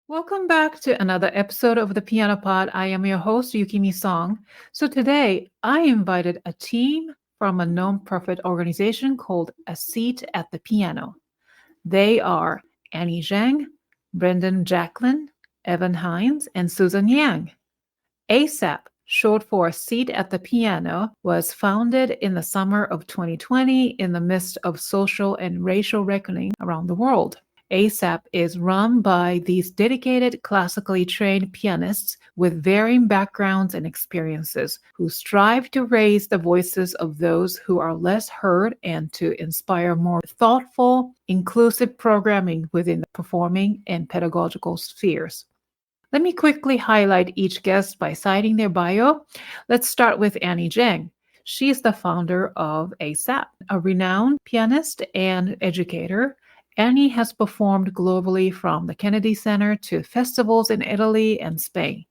Welcome back to another episode of the Piano Pod. I am your host, Yukimi Song. So today I invited a team from a non-profit organization called A Seat at the Piano. They are Annie Zhang, Brendan Jacqueline, Evan Hines, and Susan Yang. ASAP, short for Seat at the Piano, was founded in the summer of 2020 in the midst of social and racial reckoning around the world. ASAP is run by these dedicated classically trained pianists with varying backgrounds and experiences who strive to raise the voices of those who are less heard and to inspire more thoughtful, inclusive programming within the performing and pedagogical spheres. Let me quickly highlight each guest by citing their bio. Let's start with Annie Zhang. She is the founder of ASAP, a renowned pianist and educator. Annie has performed globally from the Kennedy Center to festivals in Italy and Spain.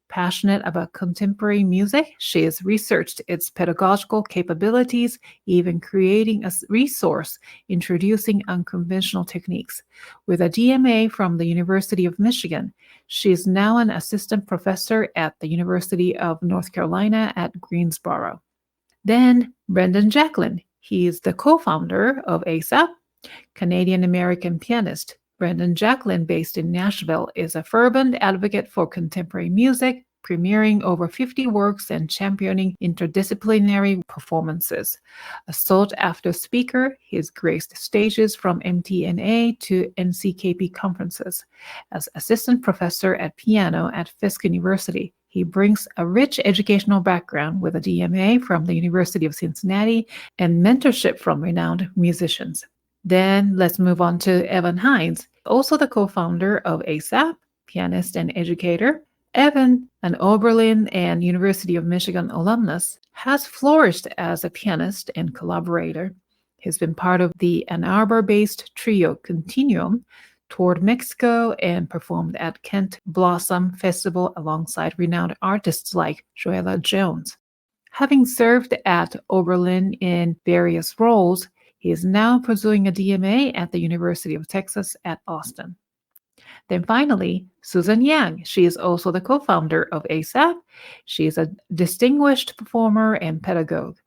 Passionate about contemporary music, she has researched its pedagogical capabilities, even creating a resource introducing unconventional techniques. With a DMA from the University of Michigan, she is now an assistant professor at the University of North Carolina at Greensboro. Then Brendan Jacqueline. He is the co-founder of ASAP, Canadian-American pianist. Brendan Jacqueline, based in Nashville, is a fervent advocate for contemporary music, premiering over 50 works and championing interdisciplinary performances. A sought-after speaker, he has graced stages from MTNA to NCKP conferences. As assistant professor at piano at Fisk University, he brings a rich educational background with a DMA from the University of Cincinnati and mentorship from renowned musicians. Then let's move on to Evan Hines, also the co-founder of ASAP, pianist and educator. Evan, an Oberlin and University of Michigan alumnus, has flourished as a pianist and collaborator. He's been part of the Ann Arbor-based trio Continuum, toured Mexico, and performed at Kent Blossom Festival alongside renowned artists like Joella Jones. Having served at Oberlin in various roles, he is now pursuing a DMA at the University of Texas at Austin. Then finally, Susan Yang. She is also the co-founder of ASAP. She is a distinguished performer and pedagogue.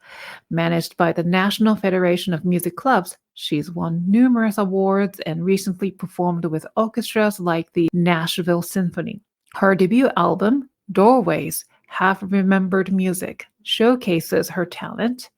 Managed by the National Federation of Music Clubs, she's won numerous awards and recently performed with orchestras like the Nashville Symphony. Her debut album, Doorways, Half Remembered Music, showcases her talent.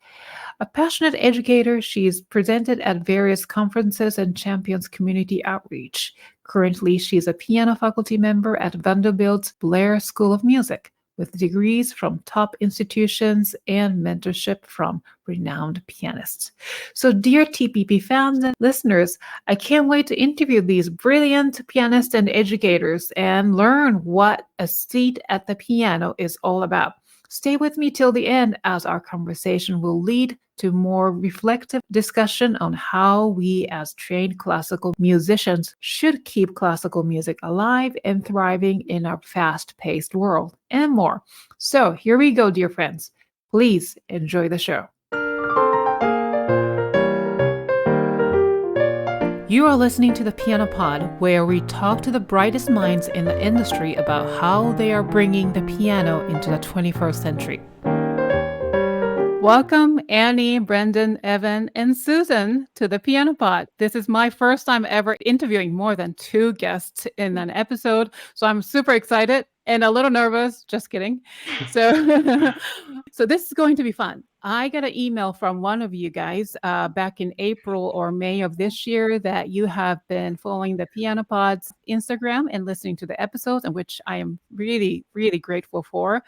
A passionate educator, she's presented at various conferences and champions community outreach. Currently, she's a piano faculty member at Vanderbilt's Blair School of Music, with degrees from top institutions and mentorship from renowned pianists. So, dear TPP fans and listeners, I can't wait to interview these brilliant pianists and educators and learn what a seat at the piano is all about. Stay with me till the end as our conversation will lead to more reflective discussion on how we as trained classical musicians should keep classical music alive and thriving in our fast-paced world and more. So here we go, dear friends. Please enjoy the show. You are listening to the Piano Pod, where we talk to the brightest minds in the industry about how they are bringing the piano into the 21st century. Welcome, Annie, Brendan, Evan, and Susan to the Piano Pod. This is my first time ever interviewing more than 2 guests in an episode, so I'm super excited and a little nervous. Just kidding. So, so this is going to be fun. I got an email from one of you guys back in April or May of this year that you have been following the Piano Pod's Instagram and listening to the episodes, and which I am really, really grateful for.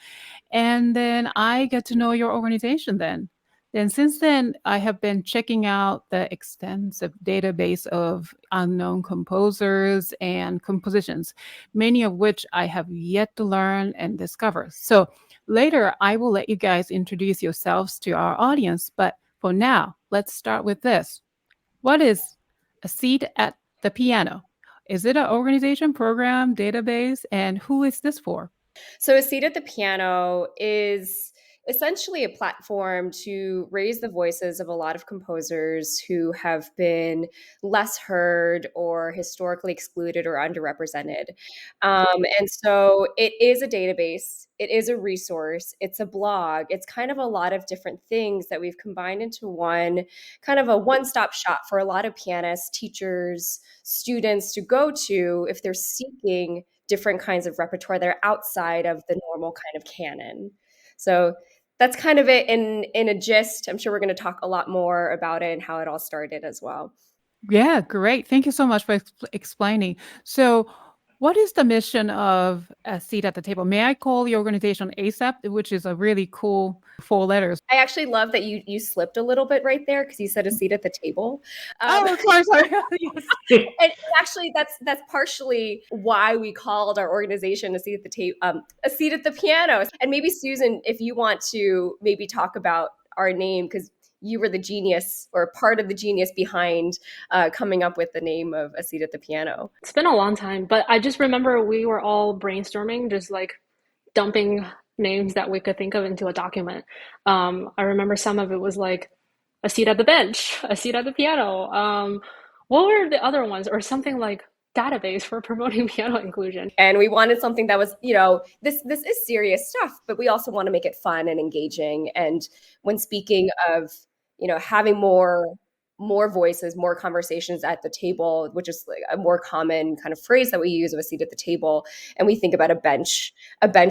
And then I get to know your organization then. Then since then, I have been checking out the extensive database of unknown composers and compositions, many of which I have yet to learn and discover. So later, I will let you guys introduce yourselves to our audience. But for now, let's start with this. What is a seat at the piano? Is it an organization, program, database, and who is this for? So A Seat at the Piano is essentially a platform to raise the voices of a lot of composers who have been less heard or historically excluded or underrepresented. And so it is a database, it is a resource, it's a blog, it's kind of a lot of different things that we've combined into one, kind of a one-stop shop for a lot of pianists, teachers, students to go to if they're seeking different kinds of repertoire that are outside of the normal kind of canon. So that's kind of it in a gist. I'm sure we're going to talk a lot more about it and how it all started as well. Yeah, great. Thank you so much for explaining. So, what is the mission of A Seat at the Table? May I call the organization ASAP, which is a really cool 4 letters? I actually love that you slipped a little bit right there because you said a seat at the table. Oh, sorry, sorry. Yes. And actually, that's partially why we called our organization a seat at the table, a seat at the piano. And maybe Susan, if you want to maybe talk about our name, because you were the genius or part of the genius behind coming up with the name of a seat at the piano. It's been a long time, but I just remember we were all brainstorming, just like dumping names that we could think of into a document. I remember some of it was like a seat at the bench, a seat at the piano. What were the other ones? Or something like database for promoting piano inclusion. And we wanted something that was, this is serious stuff, but we also want to make it fun and engaging. And when speaking of, having more voices, more conversations at the table, which is like a more common kind of phrase that we use of a seat at the table, and we think about a bench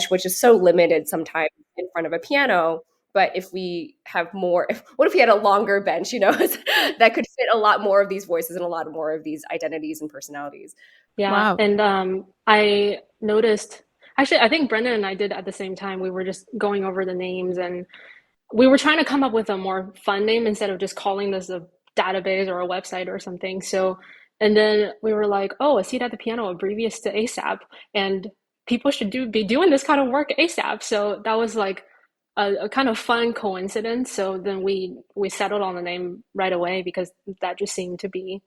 which is so limited sometimes in front of a piano. But if we have more, what if we had a longer bench, that could fit a lot more of these voices and a lot more of these identities and personalities. Yeah, Wow. and I noticed, actually, I think Brendan and I did at the same time. We were just going over the names and we were trying to come up with a more fun name instead of just calling this a database or a website or something. So, and then we were like, oh, a seat at the piano abbreviates to ASAP, and people should be doing this kind of work ASAP. So that was like a kind of fun coincidence. So then we settled on the name right away because that just seemed to be,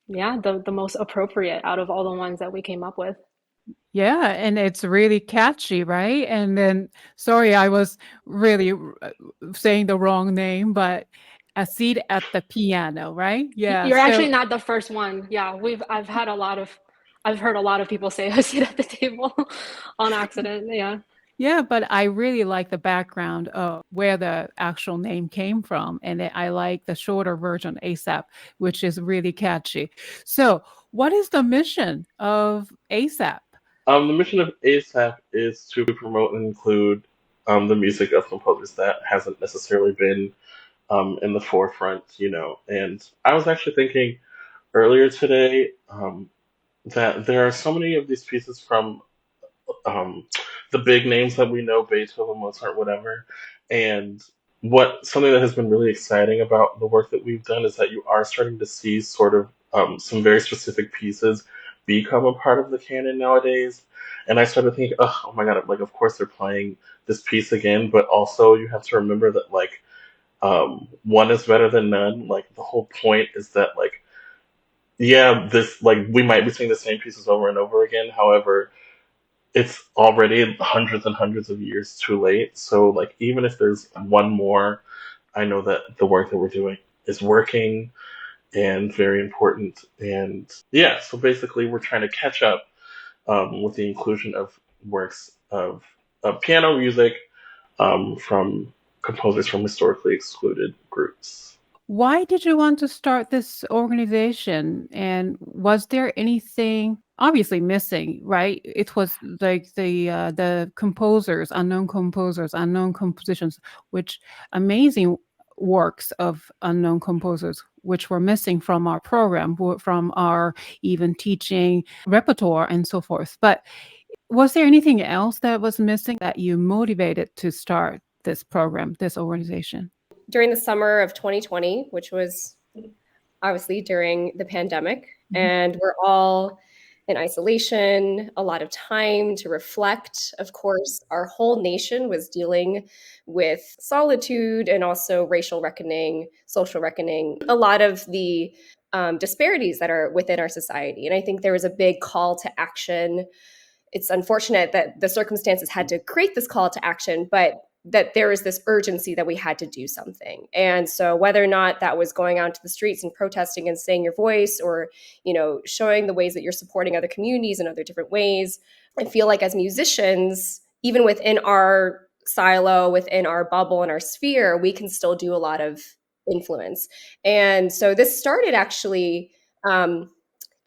yeah, the most appropriate out of all the ones that we came up with. Yeah, and it's really catchy, right? And then, sorry, I was really saying the wrong name, but A Seat at the Piano, right? Yeah. You're actually So, not the first one. Yeah, I've heard a lot of people say a seat at the table on accident. Yeah. yeah, but I really like the background of where the actual name came from. And I like the shorter version, ASAP, which is really catchy. So, what is the mission of ASAP? The mission of ASAP is to promote and include the music of composers that hasn't necessarily been in the forefront, And I was actually thinking earlier today that there are so many of these pieces from um, the big names that we know, Beethoven, Mozart, whatever. And something that has been really exciting about the work that we've done is that you are starting to see sort of some very specific pieces become a part of the canon nowadays. And I started thinking, oh my god, like of course they're playing this piece again, but also you have to remember that like one is better than none. Like the whole point is that like yeah, this like we might be seeing the same pieces over and over again. However, it's already hundreds and hundreds of years too late. So like even if there's one more, I know that the work that we're doing is working and very important. And yeah, so basically we're trying to catch up with the inclusion of works of piano music from composers from historically excluded groups. Why did you want to start this organization? And was there anything obviously missing, right? It was like the composers, unknown compositions, which amazing works of unknown composers, which were missing from our program, from our even teaching repertoire and so forth. But was there anything else that was missing that you motivated to start this program, this organization? During the summer of 2020, which was obviously during the pandemic, Mhm. and we're all in isolation, a lot of time to reflect. Of course, our whole nation was dealing with solitude and also racial reckoning, social reckoning, a lot of the disparities that are within our society. And I think there was a big call to action. It's unfortunate that the circumstances had to create this call to action, but that there was this urgency that we had to do something. And so whether or not that was going out into the streets and protesting and saying your voice, or, showing the ways that you're supporting other communities in other different ways, I feel like as musicians, even within our silo, within our bubble and our sphere, we can still do a lot of influence. And so this started actually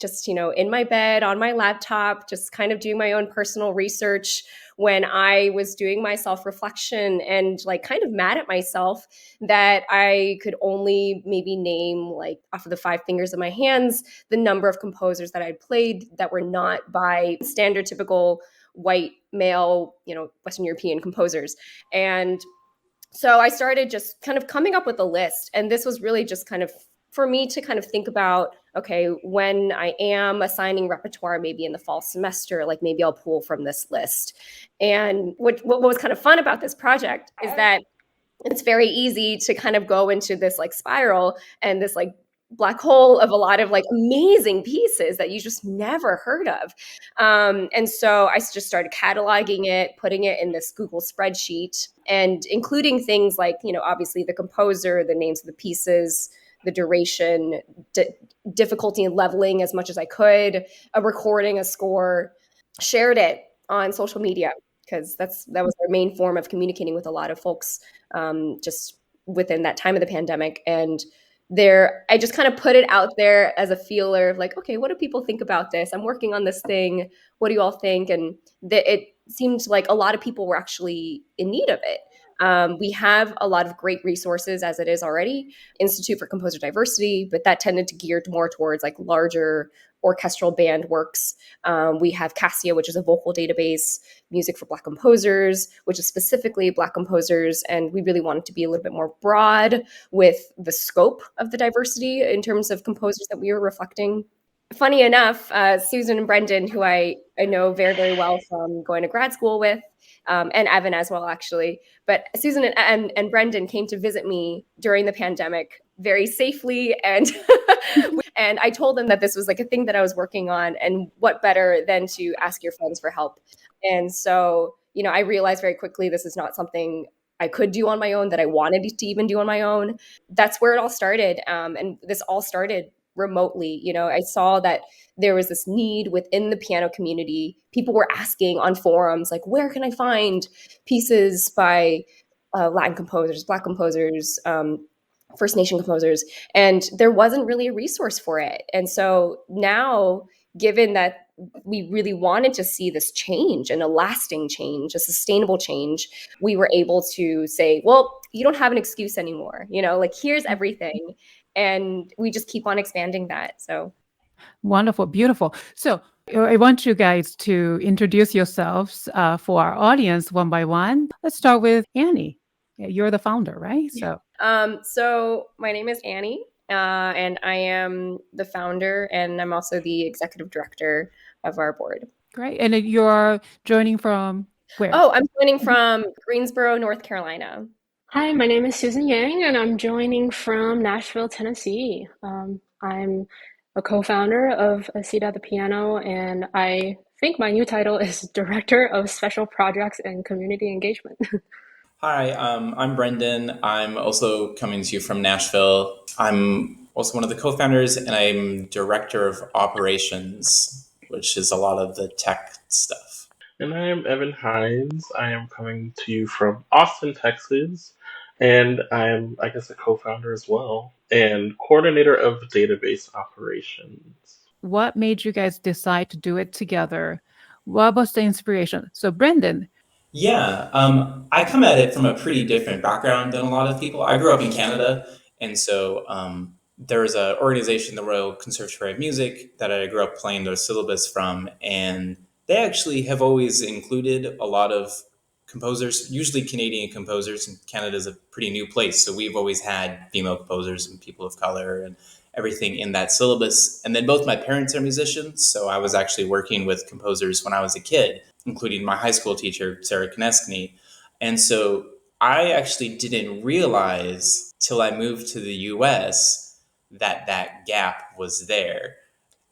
just, in my bed, on my laptop, just kind of doing my own personal research when I was doing my self-reflection and like kind of mad at myself that I could only maybe name, like off of the 5 fingers of my hands, the number of composers that I'd played that were not by standard typical white male, Western European composers. And so I started just kind of coming up with a list. And this was really just kind of for me to kind of think about, okay, when I am assigning repertoire, maybe in the fall semester, like maybe I'll pull from this list. And what was kind of fun about this project is that it's very easy to kind of go into this like spiral and this like black hole of a lot of like amazing pieces that you just never heard of. And so I just started cataloging it, putting it in this Google spreadsheet, and including things like, obviously the composer, the names of the pieces, the duration, difficulty and leveling as much as I could, a recording, a score, shared it on social media, because that was our main form of communicating with a lot of folks just within that time of the pandemic. And I just kind of put it out there as a feeler of like, okay, what do people think about this? I'm working on this thing. What do you all think? And it seemed like a lot of people were actually in need of it. We have a lot of great resources as it is already, Institute for Composer Diversity, but that tended to gear more towards like larger orchestral band works. We have Cassia, which is a vocal database, Music for Black Composers, which is specifically Black composers. And we really wanted to be a little bit more broad with the scope of the diversity in terms of composers that we were reflecting. Funny enough, Susan and Brendan, who I know very, very well from going to grad school with, and Evan as well, actually. But Susan and Brendan came to visit me during the pandemic very safely. And and I told them that this was like a thing that I was working on, and what better than to ask your friends for help. And so, I realized very quickly this is not something I could do on my own, that I wanted to even do on my own. That's where it all started. And this all started remotely. I saw that there was this need within the piano community. People were asking on forums, like, where can I find pieces by Latin composers, Black composers, First Nation composers? And there wasn't really a resource for it. And so now, given that we really wanted to see this change, and a lasting change, a sustainable change, we were able to say, well, you don't have an excuse anymore. Like, here's everything. And we just keep on expanding that. So wonderful, beautiful. So I want you guys to introduce yourselves for our audience one by one. Let's start with Annie. You're the founder, right? So my name is Annie, and I am the founder, and I'm also the executive director of our board. Great. And you're joining from where? Oh, I'm joining from Greensboro, North Carolina. Hi, my name is Susan Yang, and I'm joining from Nashville, Tennessee. I'm a co-founder of A Seat at the Piano, and I think my new title is Director of Special Projects and Community Engagement. Hi, I'm Brendan. I'm also coming to you from Nashville. I'm also one of the co-founders, and I'm Director of Operations, which is a lot of the tech stuff. And I am Evan Hines. I am coming to you from Austin, Texas, and I am, I guess, a co-founder as well, and coordinator of database operations. What made you guys decide to do it together? What was the inspiration? So, Brendan. Yeah, I come at it from a pretty different background than a lot of people. I grew up in Canada, and so there's an organization, the Royal Conservatory of Music, that I grew up playing the syllabus from, and they actually have always included a lot of composers, usually Canadian composers, and Canada's a pretty new place, so we've always had female composers and people of color and everything in that syllabus. And then both my parents are musicians, so I was actually working with composers when I was a kid, including my high school teacher, Sarah Koneskny. And so I actually didn't realize till I moved to the US that that gap was there.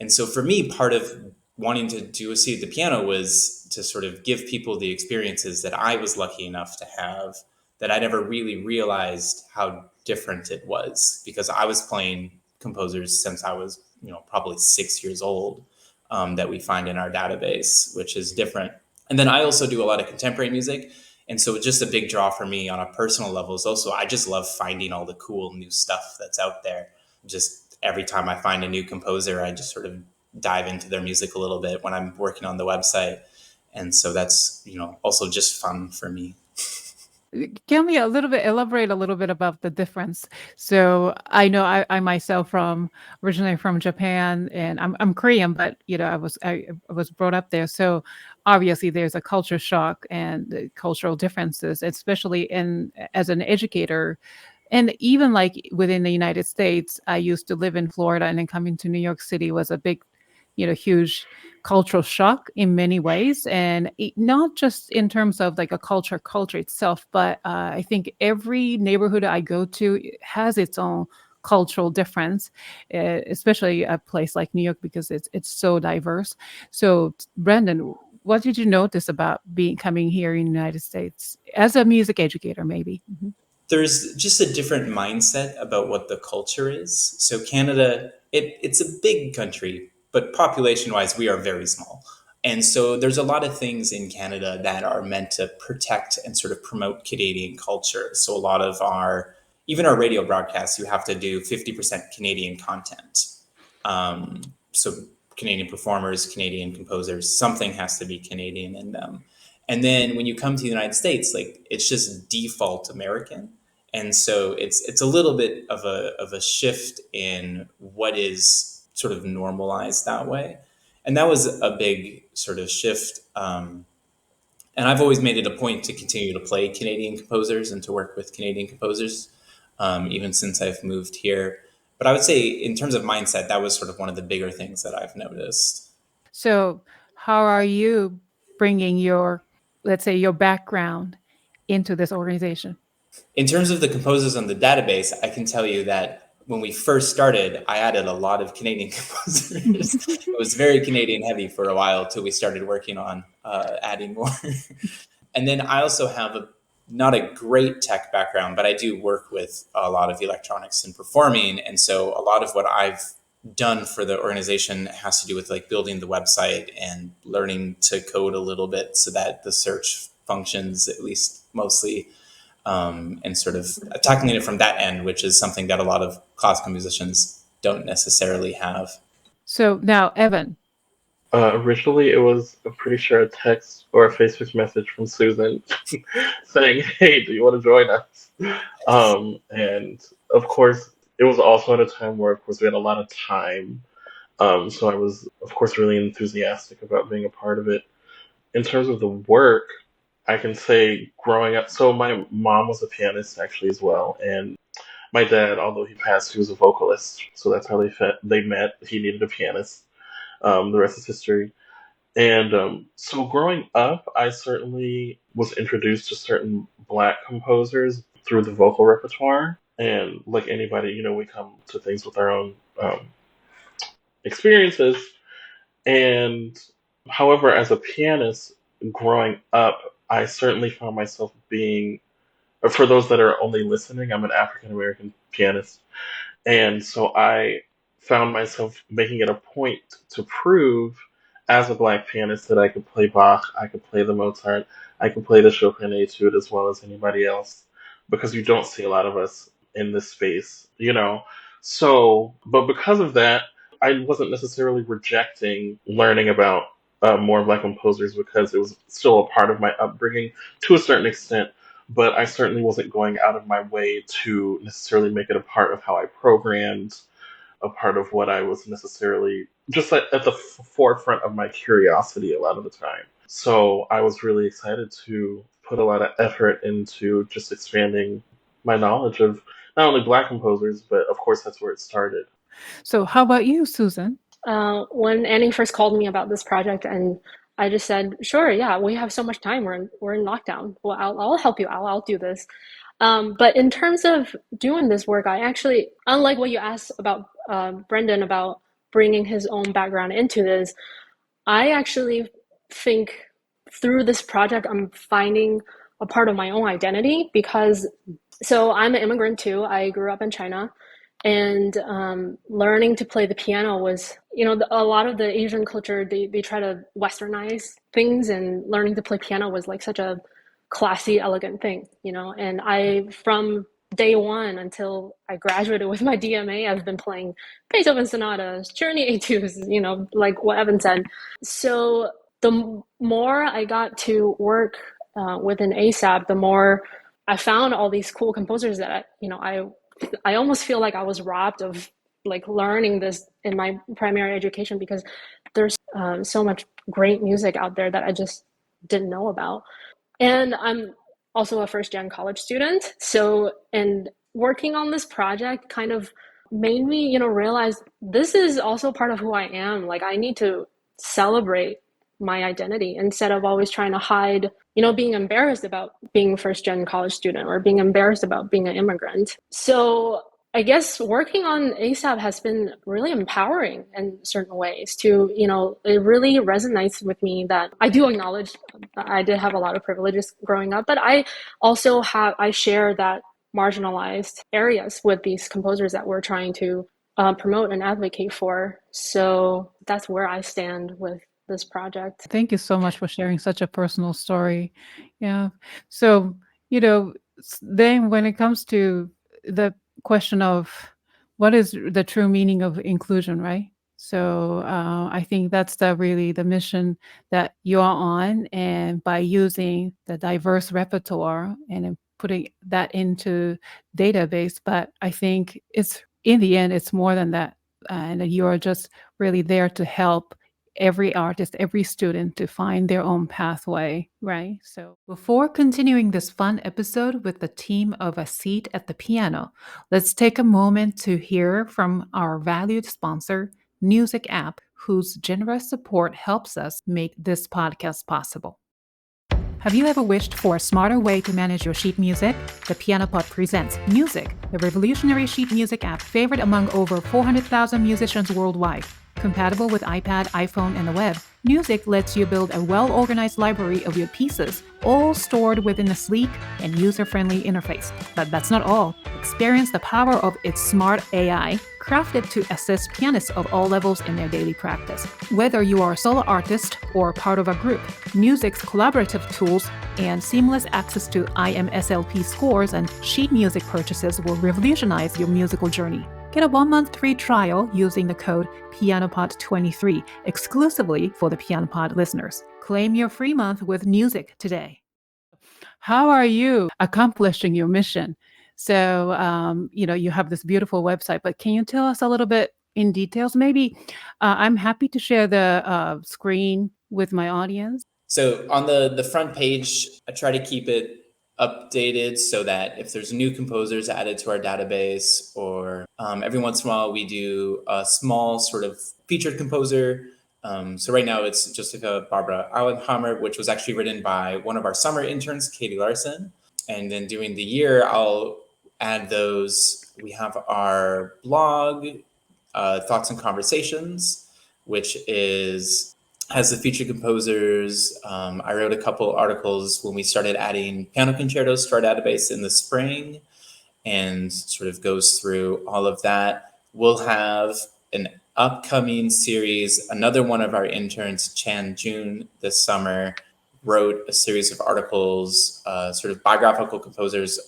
And so for me, part of wanting to do a seat at the piano was to sort of give people the experiences that I was lucky enough to have, that I never really realized how different it was, because I was playing composers since I was, probably 6 years old, that we find in our database, which is different. And then I also do a lot of contemporary music. And so just a big draw for me on a personal level is also, I just love finding all the cool new stuff that's out there. Just every time I find a new composer, I just sort of dive into their music a little bit when I'm working on the website. And so that's, also just fun for me. Can we elaborate a little bit about the difference? So I know I myself originally from Japan, and I'm Korean, but I was brought up there. So obviously there's a culture shock and cultural differences, especially as an educator. And even like within the United States, I used to live in Florida, and then coming to New York City was a big, huge cultural shock in many ways, and not just in terms of like a culture itself, but I think every neighborhood I go to has its own cultural difference, especially a place like New York, because it's so diverse. So, Brendan, what did you notice about coming here in the United States as a music educator, maybe? There's just a different mindset about what the culture is. So Canada, it's a big country, but population wise, we are very small. And so there's a lot of things in Canada that are meant to protect and sort of promote Canadian culture. So a lot of even our radio broadcasts, you have to do 50% Canadian content. So Canadian performers, Canadian composers, something has to be Canadian in them. And then when you come to the United States, like it's just default American. And so it's a little bit of a shift in what is sort of normalized that way. And that was a big sort of shift. And I've always made it a point to continue to play Canadian composers and to work with Canadian composers, even since I've moved here. But I would say in terms of mindset, that was sort of one of the bigger things that I've noticed. So how are you bringing let's say, your background into this organization? In terms of the composers on the database, I can tell you that when we first started, I added a lot of Canadian composers. It was very Canadian heavy for a while till we started working on adding more. And then I also have not a great tech background, but I do work with a lot of electronics and performing. And so a lot of what I've done for the organization has to do with like building the website and learning to code a little bit so that the search functions, at least mostly, and sort of tackling it from that end, which is something that a lot of classical musicians don't necessarily have. So now, Evan. Originally, it was, I'm pretty sure, a text or a Facebook message from Susan saying, "Hey, do you want to join us?" And of course, it was also at a time where, of course, we had a lot of time. So I was, of course, really enthusiastic about being a part of it. In terms of the work, I can say growing up, so my mom was a pianist actually as well, and my dad, although he passed, he was a vocalist. So that's how they met. He needed a pianist. The rest is history. And so growing up, I certainly was introduced to certain black composers through the vocal repertoire. And like anybody, we come to things with our own experiences. And however, as a pianist, growing up, I certainly found myself being, for those that are only listening, I'm an African American pianist. And so I found myself making it a point to prove as a black pianist that I could play Bach, I could play the Mozart, I could play the Chopin etude as well as anybody else, because you don't see a lot of us in this space. So, but because of that, I wasn't necessarily rejecting learning about more black composers because it was still a part of my upbringing to a certain extent, but I certainly wasn't going out of my way to necessarily make it a part of how I programmed, a part of what I was necessarily just at the forefront of my curiosity a lot of the time. So I was really excited to put a lot of effort into just expanding my knowledge of not only black composers, but of course that's where it started. So how about you, Susan? When Annie first called me about this project, and I just said, "Sure, yeah, we have so much time. We're in lockdown. Well, I'll help you. I'll do this." But in terms of doing this work, I actually, unlike what you asked about Brendan about bringing his own background into this, I actually think through this project, I'm finding a part of my own identity because, so I'm an immigrant too. I grew up in China, and learning to play the piano was, a lot of the Asian culture, they try to westernize things, and learning to play piano was like such a classy, elegant thing, and from day one until I graduated with my DMA, I've been playing Beethoven sonatas, Czerny etudes, like what Evan said. So the more I got to work within ASAP, the more I found all these cool composers that I almost feel like I was robbed of like learning this in my primary education, because there's so much great music out there that I just didn't know about. And I'm also a first gen college student. So, and working on this project kind of made me, realize this is also part of who I am. Like, I need to celebrate my identity instead of always trying to hide, being embarrassed about being a first gen college student or being embarrassed about being an immigrant. So, I guess working on ASAP has been really empowering in certain ways to, it really resonates with me that I do acknowledge I did have a lot of privileges growing up, but I also I share that marginalized areas with these composers that we're trying to promote and advocate for. So that's where I stand with this project. Thank you so much for sharing such a personal story. Yeah. So, then when it comes to the question of what is the true meaning of inclusion, right? So, I think that's really the mission that you're on. And by using the diverse repertoire and then putting that into database, but I think it's in the end, it's more than that. And you're just really there to help every artist, every student to find their own pathway, right? So, before continuing this fun episode with the team of A Seat at the Piano, let's take a moment to hear from our valued sponsor, Newzik App, whose generous support helps us make this podcast possible. Have you ever wished for a smarter way to manage your sheet music? The Piano Pod presents Newzik, the revolutionary sheet music app favored among over 400,000 musicians worldwide. Compatible with iPad, iPhone, and the web, Newzik lets you build a well-organized library of your pieces, all stored within a sleek and user-friendly interface. But that's not all. Experience the power of its smart AI, crafted to assist pianists of all levels in their daily practice. Whether you are a solo artist or part of a group, Newzik's collaborative tools and seamless access to IMSLP scores and sheet music purchases will revolutionize your musical journey. Get a 1-month free trial using the code PianoPod23 exclusively for the PianoPod listeners. Claim your free month with Newzik today. How are you accomplishing your mission? So, you have this beautiful website, but can you tell us a little bit in details? Maybe I'm happy to share the screen with my audience. So on the front page, I try to keep it updated so that if there's new composers added to our database, or every once in a while we do a small sort of featured composer. So right now it's Jessica Barbara Auenhammer, which was actually written by one of our summer interns, Katie Larson. And then during the year, I'll add those. We have our blog, Thoughts and Conversations, which has the featured composers. I wrote a couple articles when we started adding piano concertos to our database in the spring, and sort of goes through all of that. We'll have an upcoming series. Another one of our interns, Chan Jun, this summer wrote a series of articles, sort of biographical composers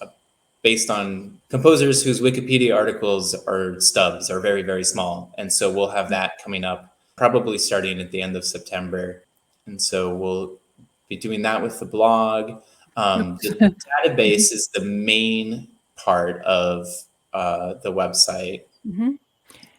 based on composers whose Wikipedia articles are stubs, are very, very small. And so we'll have that coming up probably starting at the end of September. And so we'll be doing that with the blog. The database is the main part of the website. Mm-hmm.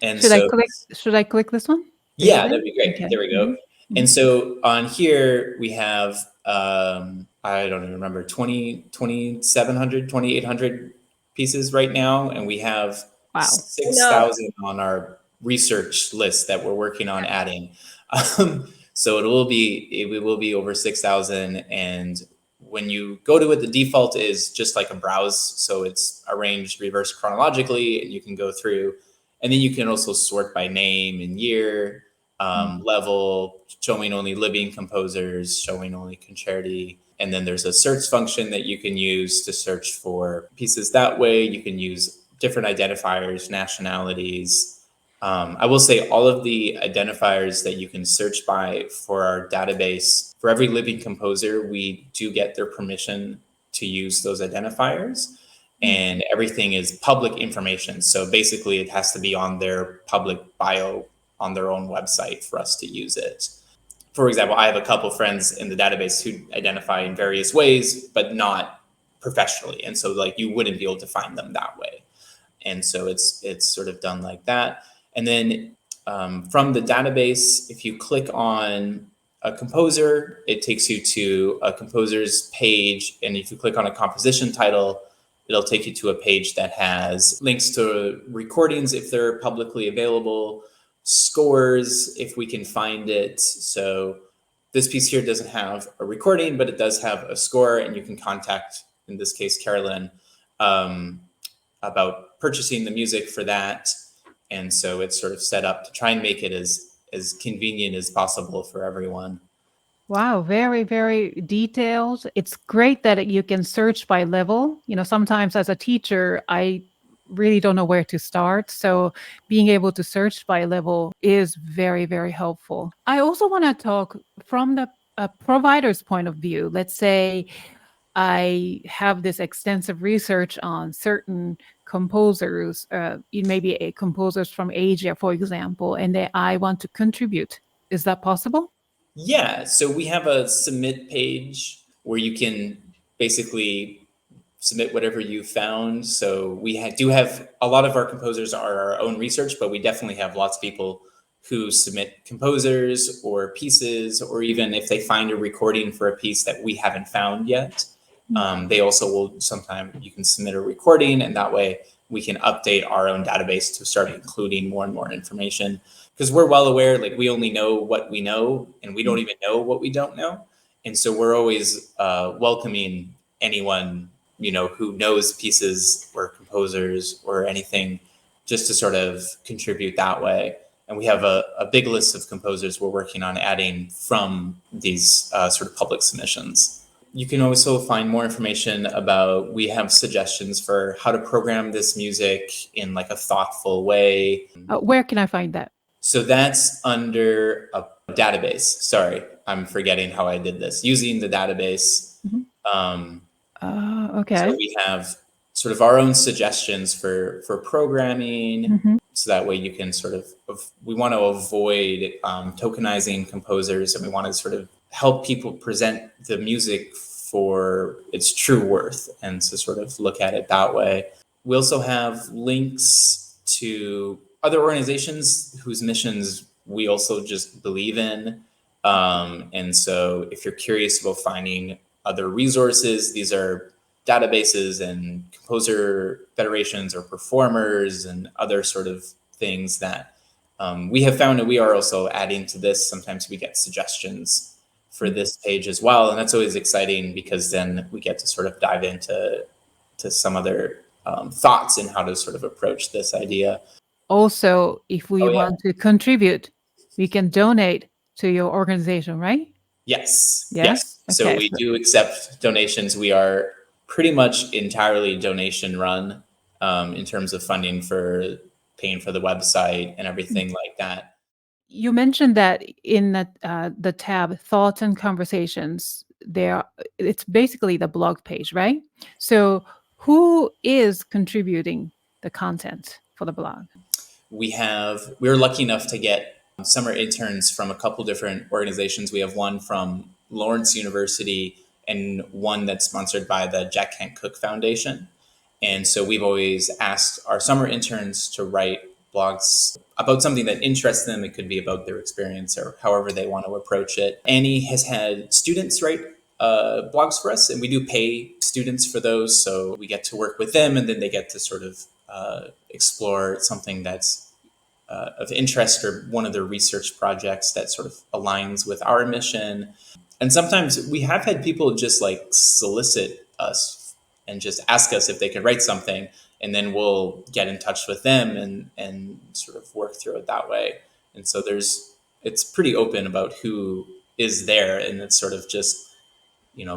And should I click this one? Yeah, that'd be great. Okay. There we go. Mm-hmm. And so on here we have, I don't even remember, 2,700, 2,800 pieces right now. And we have 6,000 on our research list that we're working on adding. So we will be over 6,000. And when you go to it, the default is just like a browse. So it's arranged reverse chronologically, and you can go through, and then you can also sort by name and year. level, showing only living composers, showing only concerti. And then there's a search function that you can use to search for pieces that way. You can use different identifiers, nationalities. I will say all of the identifiers that you can search by for our database, for every living composer, we do get their permission to use those identifiers. And everything is public information. So basically it has to be on their public bio on their own website for us to use it. For example, I have a couple friends in the database who identify in various ways, but not professionally. And so like you wouldn't be able to find them that way. And so it's sort of done like that. And then from the database, if you click on a composer, it takes you to a composer's page. And if you click on a composition title, it'll take you to a page that has links to recordings if they're publicly available, scores if we can find it. So this piece here doesn't have a recording, but it does have a score, and you can contact, in this case, Carolyn, about purchasing the music for that. And so it's sort of set up to try and make it as convenient as possible for everyone. Wow, very, very detailed. It's great that you can search by level. Sometimes as a teacher, I really don't know where to start. So being able to search by level is very, very helpful. I also want to talk from the provider's point of view. Let's say I have this extensive research on certain composers, maybe composers from Asia, for example, and I want to contribute. Is that possible? Yeah, so we have a submit page where you can basically submit whatever you found. So we do have a lot of our composers are our own research, but we definitely have lots of people who submit composers or pieces, or even if they find a recording for a piece that we haven't found yet, they also will sometimes, you can submit a recording, and that way we can update our own database to start including more and more information. Because we're well aware, like we only know what we know, and we don't even know what we don't know. And so we're always welcoming anyone, who knows pieces or composers or anything, just to sort of contribute that way. And we have a big list of composers we're working on adding from these sort of public submissions. You can also find more information about, we have suggestions for how to program this music in like a thoughtful way. Where can I find that? So that's under a database. Sorry, I'm forgetting how I did this. Using the database. Okay. So we have sort of our own suggestions for programming. So that way you can sort of, we want to avoid tokenizing composers, and we want to sort of help people present the music for its true worth, and to sort of look at it that way. We also have links to other organizations whose missions we also just believe in. And so if you're curious about finding other resources, these are databases and composer federations or performers and other sort of things that we have found, and we are also adding to this. Sometimes we get suggestions for this page as well. And that's always exciting, because then we get to sort of dive into some other thoughts in how to sort of approach this idea. Also, if we want to contribute, we can donate to your organization, right? Yes. Yeah? Yes. So Okay. we do accept donations. We are pretty much entirely donation run in terms of funding for paying for the website and everything like that. You mentioned that in the tab Thoughts and Conversations, it's basically the blog page, right? So who is contributing the content for the blog? We're lucky enough to get summer interns from a couple different organizations. We have one from Lawrence University and one that's sponsored by the Jack Kent Cooke Foundation. And so we've always asked our summer interns to write blogs about something that interests them. It could be about their experience or however they want to approach it. Annie has had students write blogs for us, and we do pay students for those. So we get to work with them, and then they get to sort of explore something that's of interest, or one of their research projects that sort of aligns with our mission. And sometimes we have had people just like solicit us and just ask us if they could write something, and then we'll get in touch with them and sort of work through it that way. And so there's it's pretty open about who is there, and it's sort of just,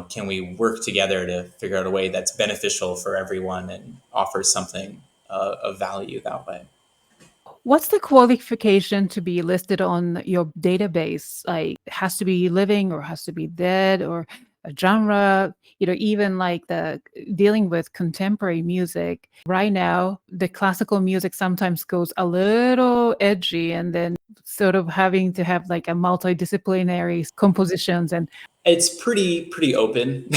can we work together to figure out a way that's beneficial for everyone and offers something of value that way. What's the qualification to be listed on your database? Like, it has to be living or has to be dead or a genre, even like the dealing with contemporary music. Right now, the classical music sometimes goes a little edgy, and then sort of having to have like a multidisciplinary compositions and It's pretty open.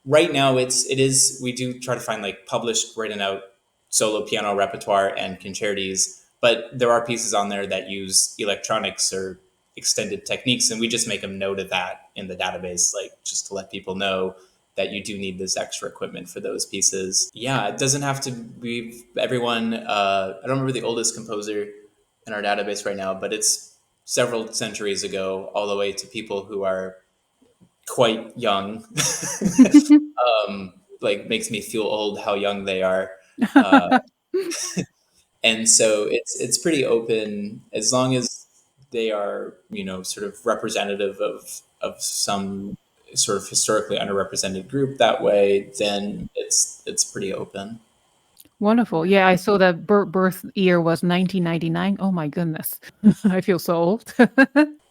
Right now, we do try to find like published, written out solo piano repertoire and concertis, but there are pieces on there that use electronics or extended techniques, and we just make a note of that in the database, like just to let people know that you do need this extra equipment for those pieces. Yeah, it doesn't have to be everyone. I don't remember the oldest composer in our database right now, but it's several centuries ago, all the way to people who are quite young. Like, makes me feel old how young they are. And so it's pretty open, as long as they are, sort of representative of some sort of historically underrepresented group that way, then it's pretty open. Wonderful. Yeah, I saw that birth year was 1999. Oh my goodness. I feel so old.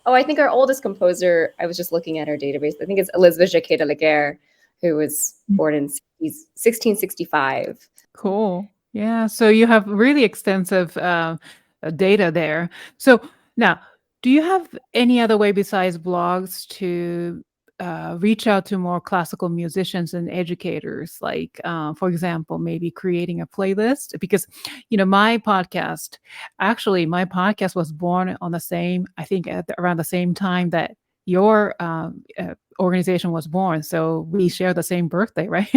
Oh, I think our oldest composer, I was just looking at our database, I think it's Elizabeth Jacquet de la Guerre, who was born in 1665. Cool. Yeah. So you have really extensive data there. So now, do you have any other way besides blogs to reach out to more classical musicians and educators? Like, for example, maybe creating a playlist? Because, my podcast, my podcast was born on the same, I think, around the same time that your organization was born. So we share the same birthday, right?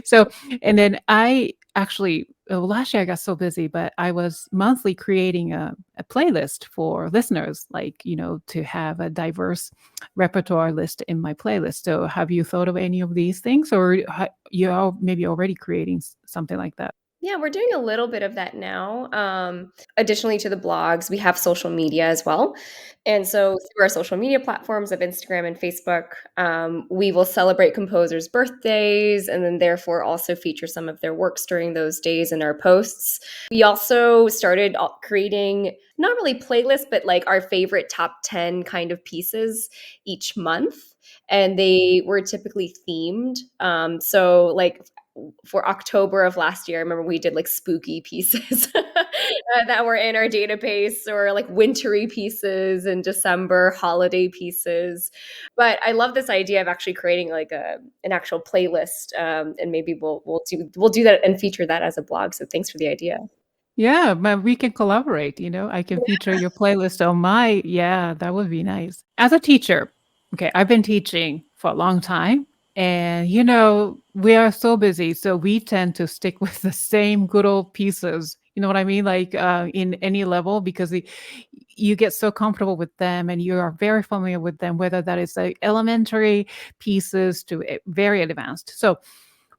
So, and then I actually, last year I got so busy, but I was monthly creating a playlist for listeners, like, to have a diverse repertoire list in my playlist. So have you thought of any of these things, or you're maybe already creating something like that? Yeah, we're doing a little bit of that now. Additionally to the blogs, we have social media as well. And so through our social media platforms of Instagram and Facebook, we will celebrate composers' birthdays and then therefore also feature some of their works during those days in our posts. We also started creating not really playlists, but like our favorite top 10 kind of pieces each month. And they were typically themed. So like for October of last year, I remember we did like spooky pieces that were in our database, or like wintry pieces in December, holiday pieces. But I love this idea of actually creating like an actual playlist, and maybe we'll do that and feature that as a blog. So thanks for the idea. Yeah, but we can collaborate, I can feature your playlist on my, yeah, that would be nice. As a teacher, okay, I've been teaching for a long time, and we are so busy, so we tend to stick with the same good old pieces. You know what I mean? Like in any level, because you get so comfortable with them and you are very familiar with them, whether that is like elementary pieces to very advanced. So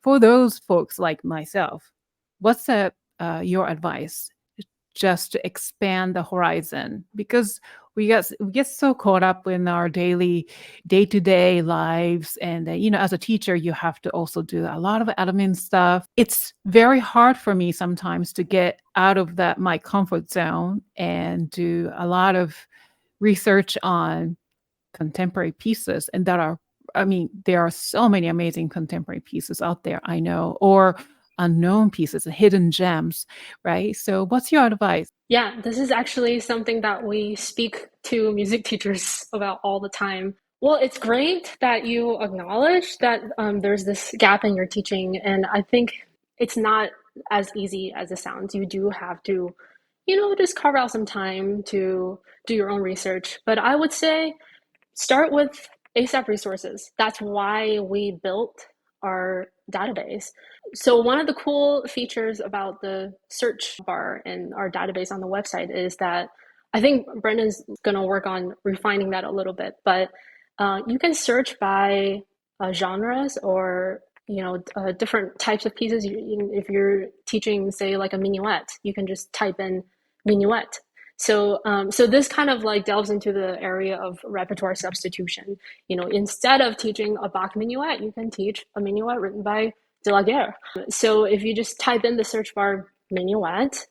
for those folks like myself, what's your advice just to expand the horizon? Because we get so caught up in our daily day-to-day lives, and as a teacher you have to also do a lot of admin stuff. It's very hard for me sometimes to get out of that my comfort zone and do a lot of research on contemporary pieces, and there are so many amazing contemporary pieces out there, I know, or unknown pieces, hidden gems, right? So what's your advice? Yeah, this is actually something that we speak to music teachers about all the time. Well, it's great that you acknowledge that there's this gap in your teaching, and I think it's not as easy as it sounds. You do have to, just carve out some time to do your own research. But I would say start with ASAP resources. That's why we built our database. So one of the cool features about the search bar in our database on the website is that I think Brendan's going to work on refining that a little bit, but you can search by genres or different types of pieces. If you're teaching, say, like a minuet, you can just type in minuet. So this kind of like delves into the area of repertoire substitution. Instead of teaching a Bach minuet, you can teach a minuet written by de la Guerre. So if you just type in the search bar minuet,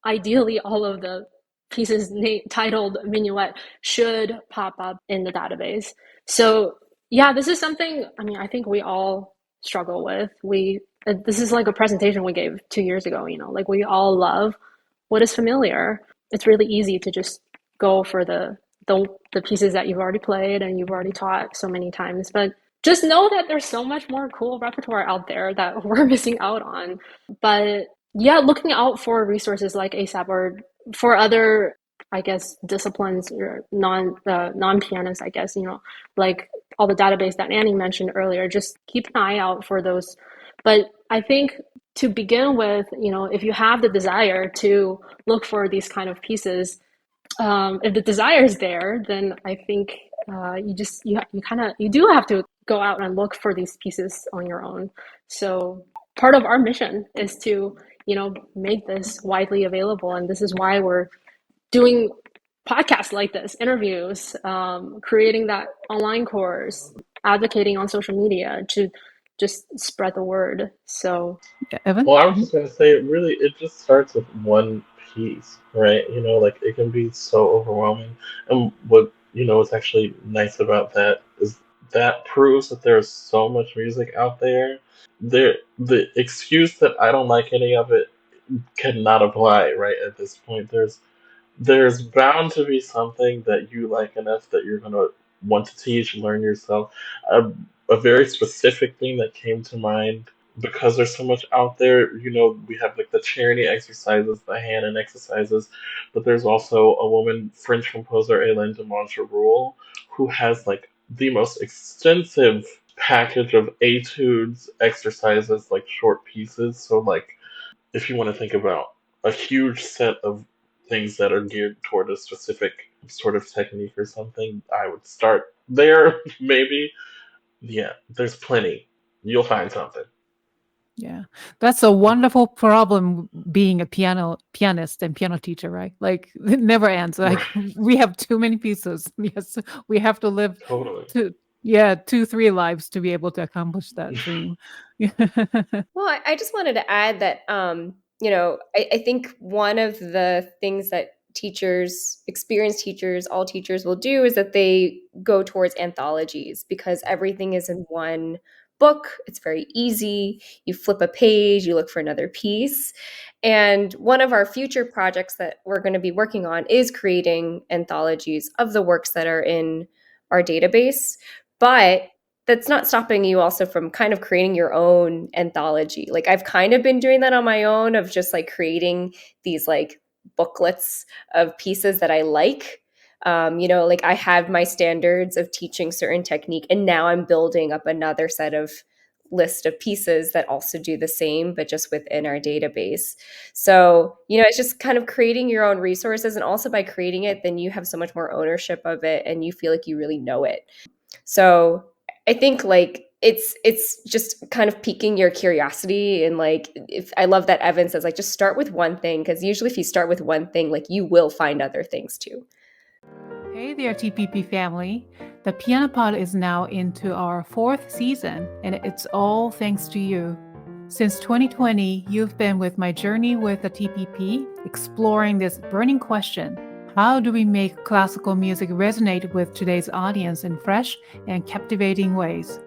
ideally all of the pieces titled minuet should pop up in the database. So yeah, this is something, I think we all struggle with. This is like a presentation we gave 2 years ago, like we all love what is familiar. It's really easy to just go for the pieces that you've already played and you've already taught so many times. But just know that there's so much more cool repertoire out there that we're missing out on. But yeah, looking out for resources like ASAP or for other, I guess, disciplines or non-pianists, I guess, like all the database that Annie mentioned earlier, just keep an eye out for those. But I think to begin with, if you have the desire to look for these kind of pieces, if the desire is there, then I think you do have to go out and look for these pieces on your own. So part of our mission is to make this widely available, and this is why we're doing podcasts like this, interviews, creating that online course, advocating on social media to just spread the word. So Evan? Well, I was just gonna say, it just starts with one piece, right? Like it can be so overwhelming. And what, what's actually nice about that is that proves that there's so much music out there. The excuse that I don't like any of it cannot apply, right? At this point, there's bound to be something that you like enough that you're gonna want to teach and learn yourself. A very specific thing that came to mind, because there's so much out there. We have like the charity exercises, the hand exercises, but there's also a woman, French composer Hélène de Montgeroul, who has like the most extensive package of etudes, exercises, like short pieces. So like, if you want to think about a huge set of things that are geared toward a specific sort of technique or something, I would start there, maybe. Yeah, there's plenty. You'll find something. Yeah, that's a wonderful problem being a pianist and piano teacher, right? Like it never ends. Like we have too many pieces. Yes, we have to live Totally. 2-3 lives to be able to accomplish that dream. Well, I just wanted to add that, I think one of the things that teachers, experienced teachers, all teachers will do is that they go towards anthologies because everything is in one book. It's very easy. You flip a page, you look for another piece. And one of our future projects that we're going to be working on is creating anthologies of the works that are in our database. But that's not stopping you also from kind of creating your own anthology. Like I've kind of been doing that on my own, of just like creating these like booklets of pieces that I like. Like I have my standards of teaching certain technique, and now I'm building up another set of list of pieces that also do the same, but just within our database. So, it's just kind of creating your own resources. And also by creating it, then you have so much more ownership of it and you feel like you really know it. So I think like it's just kind of piquing your curiosity, and like if I love that Evan says like just start with one thing, because usually if you start with one thing, like you will find other things too. Hey there, TPP family. The Piano Pod is now into our 4th season, and it's all thanks to you. Since 2020, you've been with my journey with the TPP, exploring this burning question: how do we make classical music resonate with today's audience in fresh and captivating ways?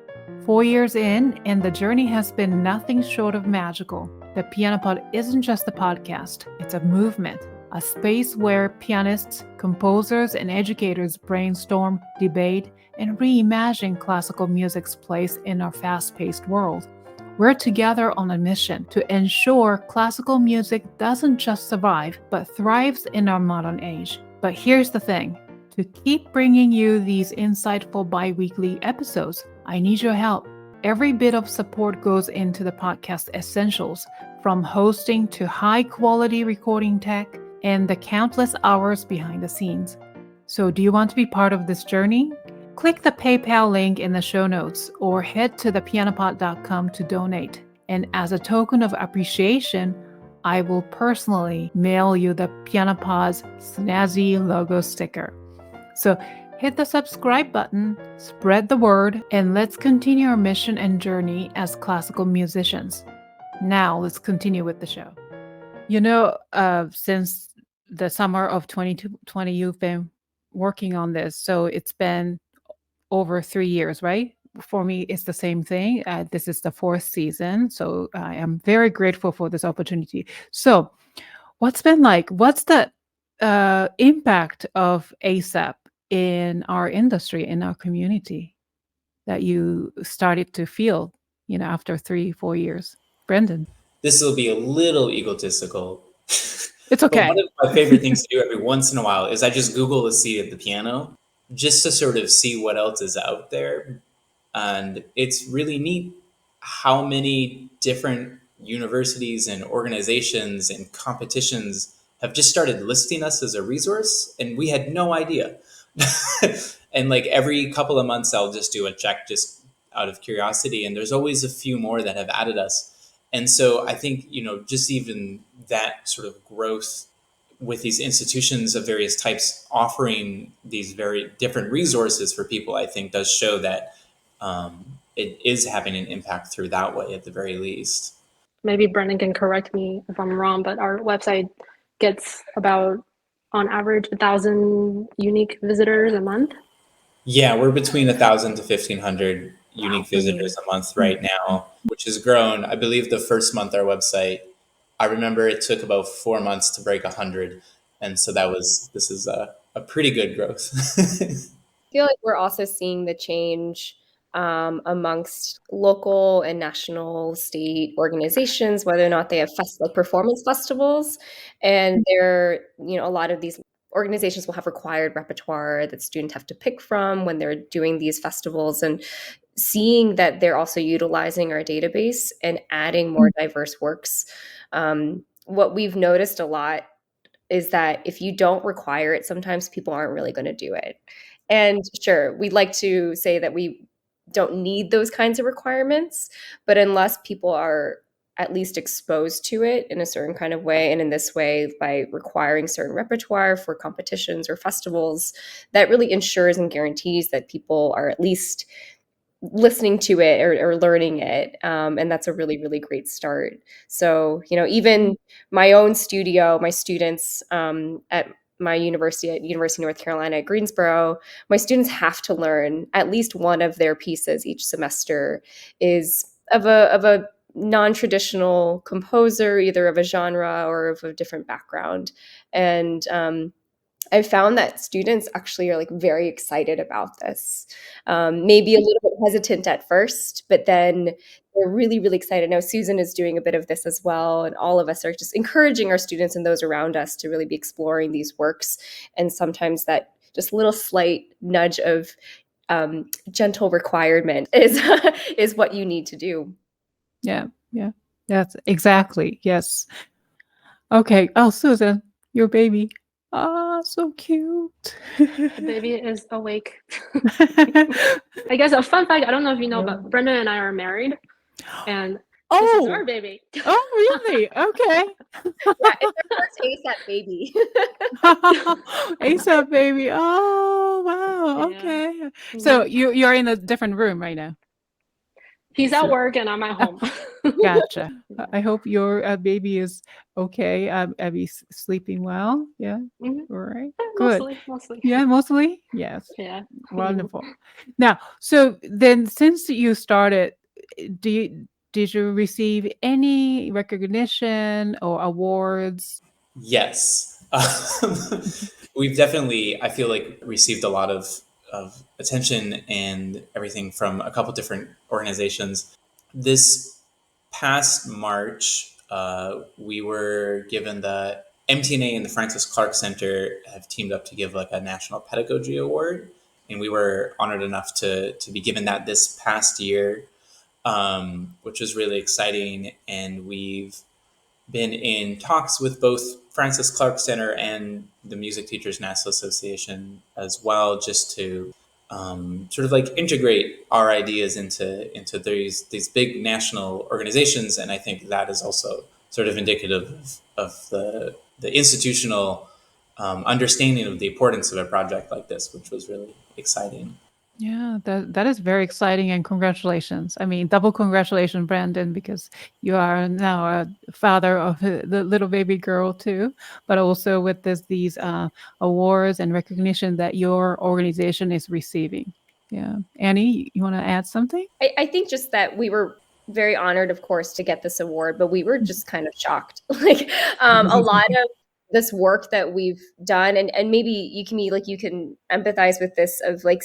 4 years in, and the journey has been nothing short of magical. The Piano Pod isn't just a podcast, it's a movement, a space where pianists, composers, and educators brainstorm, debate, and reimagine classical music's place in our fast-paced world. We're together on a mission to ensure classical music doesn't just survive, but thrives in our modern age. But here's the thing. To keep bringing you these insightful bi-weekly episodes, I need your help. Every bit of support goes into the podcast essentials, from hosting to high-quality recording tech and the countless hours behind the scenes. So do you want to be part of this journey? Click the PayPal link in the show notes or head to thepianopod.com to donate. And as a token of appreciation, I will personally mail you the Piano Pod's snazzy logo sticker. So hit the subscribe button, spread the word, and let's continue our mission and journey as classical musicians. Now let's continue with the show. Since the summer of 2020, you've been working on this. So it's been over 3 years, right? For me, it's the same thing. This is the 4th season. So I am very grateful for this opportunity. So what's the impact of ASAP in our industry, in our community that you started to feel, after 3-4 years? Brendan. This will be a little egotistical. It's But okay. one of my favorite things to do every once in a while is I just Google a seat at the piano just to sort of see what else is out there. And it's really neat how many different universities and organizations and competitions have just started listing us as a resource, and we had no idea. And like every couple of months, I'll just do a check just out of curiosity, and there's always a few more that have added us. And so I think, just even that sort of growth with these institutions of various types offering these very different resources for people, I think does show that it is having an impact through that way at the very least. Maybe Brendan can correct me if I'm wrong, but our website gets about, on average, 1,000 unique visitors a month. Yeah, we're between 1,000 to 1,500 unique visitors a month right now, which has grown. I believe the first month our website, I remember it took about 4 months to break 100, and so this is a pretty good growth. I feel like we're also seeing the change amongst local and national state organizations, whether or not they have performance festivals, and a lot of these organizations will have required repertoire that students have to pick from when they're doing these festivals, and seeing that they're also utilizing our database and adding more diverse works. What we've noticed a lot is that if you don't require it, sometimes people aren't really going to do it. And sure, we'd like to say that we don't need those kinds of requirements, but unless people are at least exposed to it in a certain kind of way, and in this way, by requiring certain repertoire for competitions or festivals, that really ensures and guarantees that people are at least listening to it or learning it. And that's a really, really great start. So, even my own studio, my students at my university, at University of North Carolina at Greensboro, my students have to learn at least one of their pieces each semester is of a non-traditional composer, either of a genre or of a different background. And I found that students actually are very excited about this. Maybe a little bit hesitant at first, but then they're really, really excited. Now, Susan is doing a bit of this as well, and all of us are just encouraging our students and those around us to really be exploring these works. And sometimes that just little slight nudge of gentle requirement is what you need to do. Yeah. That's exactly. Yes. Okay. Oh, Susan, your baby. Ah, so cute. The baby is awake. I guess a fun fact, I don't know if you know, but Brenda and I are married, and this is our baby. Oh, really? Okay. Yeah, it's our first ASAP baby. ASAP baby. Oh, wow. Yeah. Okay. So you're in a different room right now. He's at work and I'm at home. Gotcha. I hope your baby is okay. Abby's sleeping well. Yeah. Mhm. All right. Yeah, Good. mostly. Yeah, mostly. Yes. Yeah. Wonderful. Now, so then, since you started, did you receive any recognition or awards? Yes. We've definitely, I feel like, received a lot of attention and everything from a couple different organizations. This past March, we were given the MTNA and the Francis Clark Center have teamed up to give a National Pedagogy Award, and we were honored enough to be given that this past year, which was really exciting. And we've been in talks with both Francis Clark Center and the Music Teachers National Association as well, just to sort of integrate our ideas into these big national organizations. And I think that is also sort of indicative of the institutional understanding of the importance of a project like this, which was really exciting. Yeah, that is very exciting, and congratulations. I mean, double congratulations, Brandon, because you are now a father of the little baby girl too, but also with these awards and recognition that your organization is receiving. Yeah, Annie, you want to add something? I think just that we were very honored, of course, to get this award, but we were just kind of shocked. Like a lot of this work that we've done, and maybe Yukimi, like you can empathize with this of like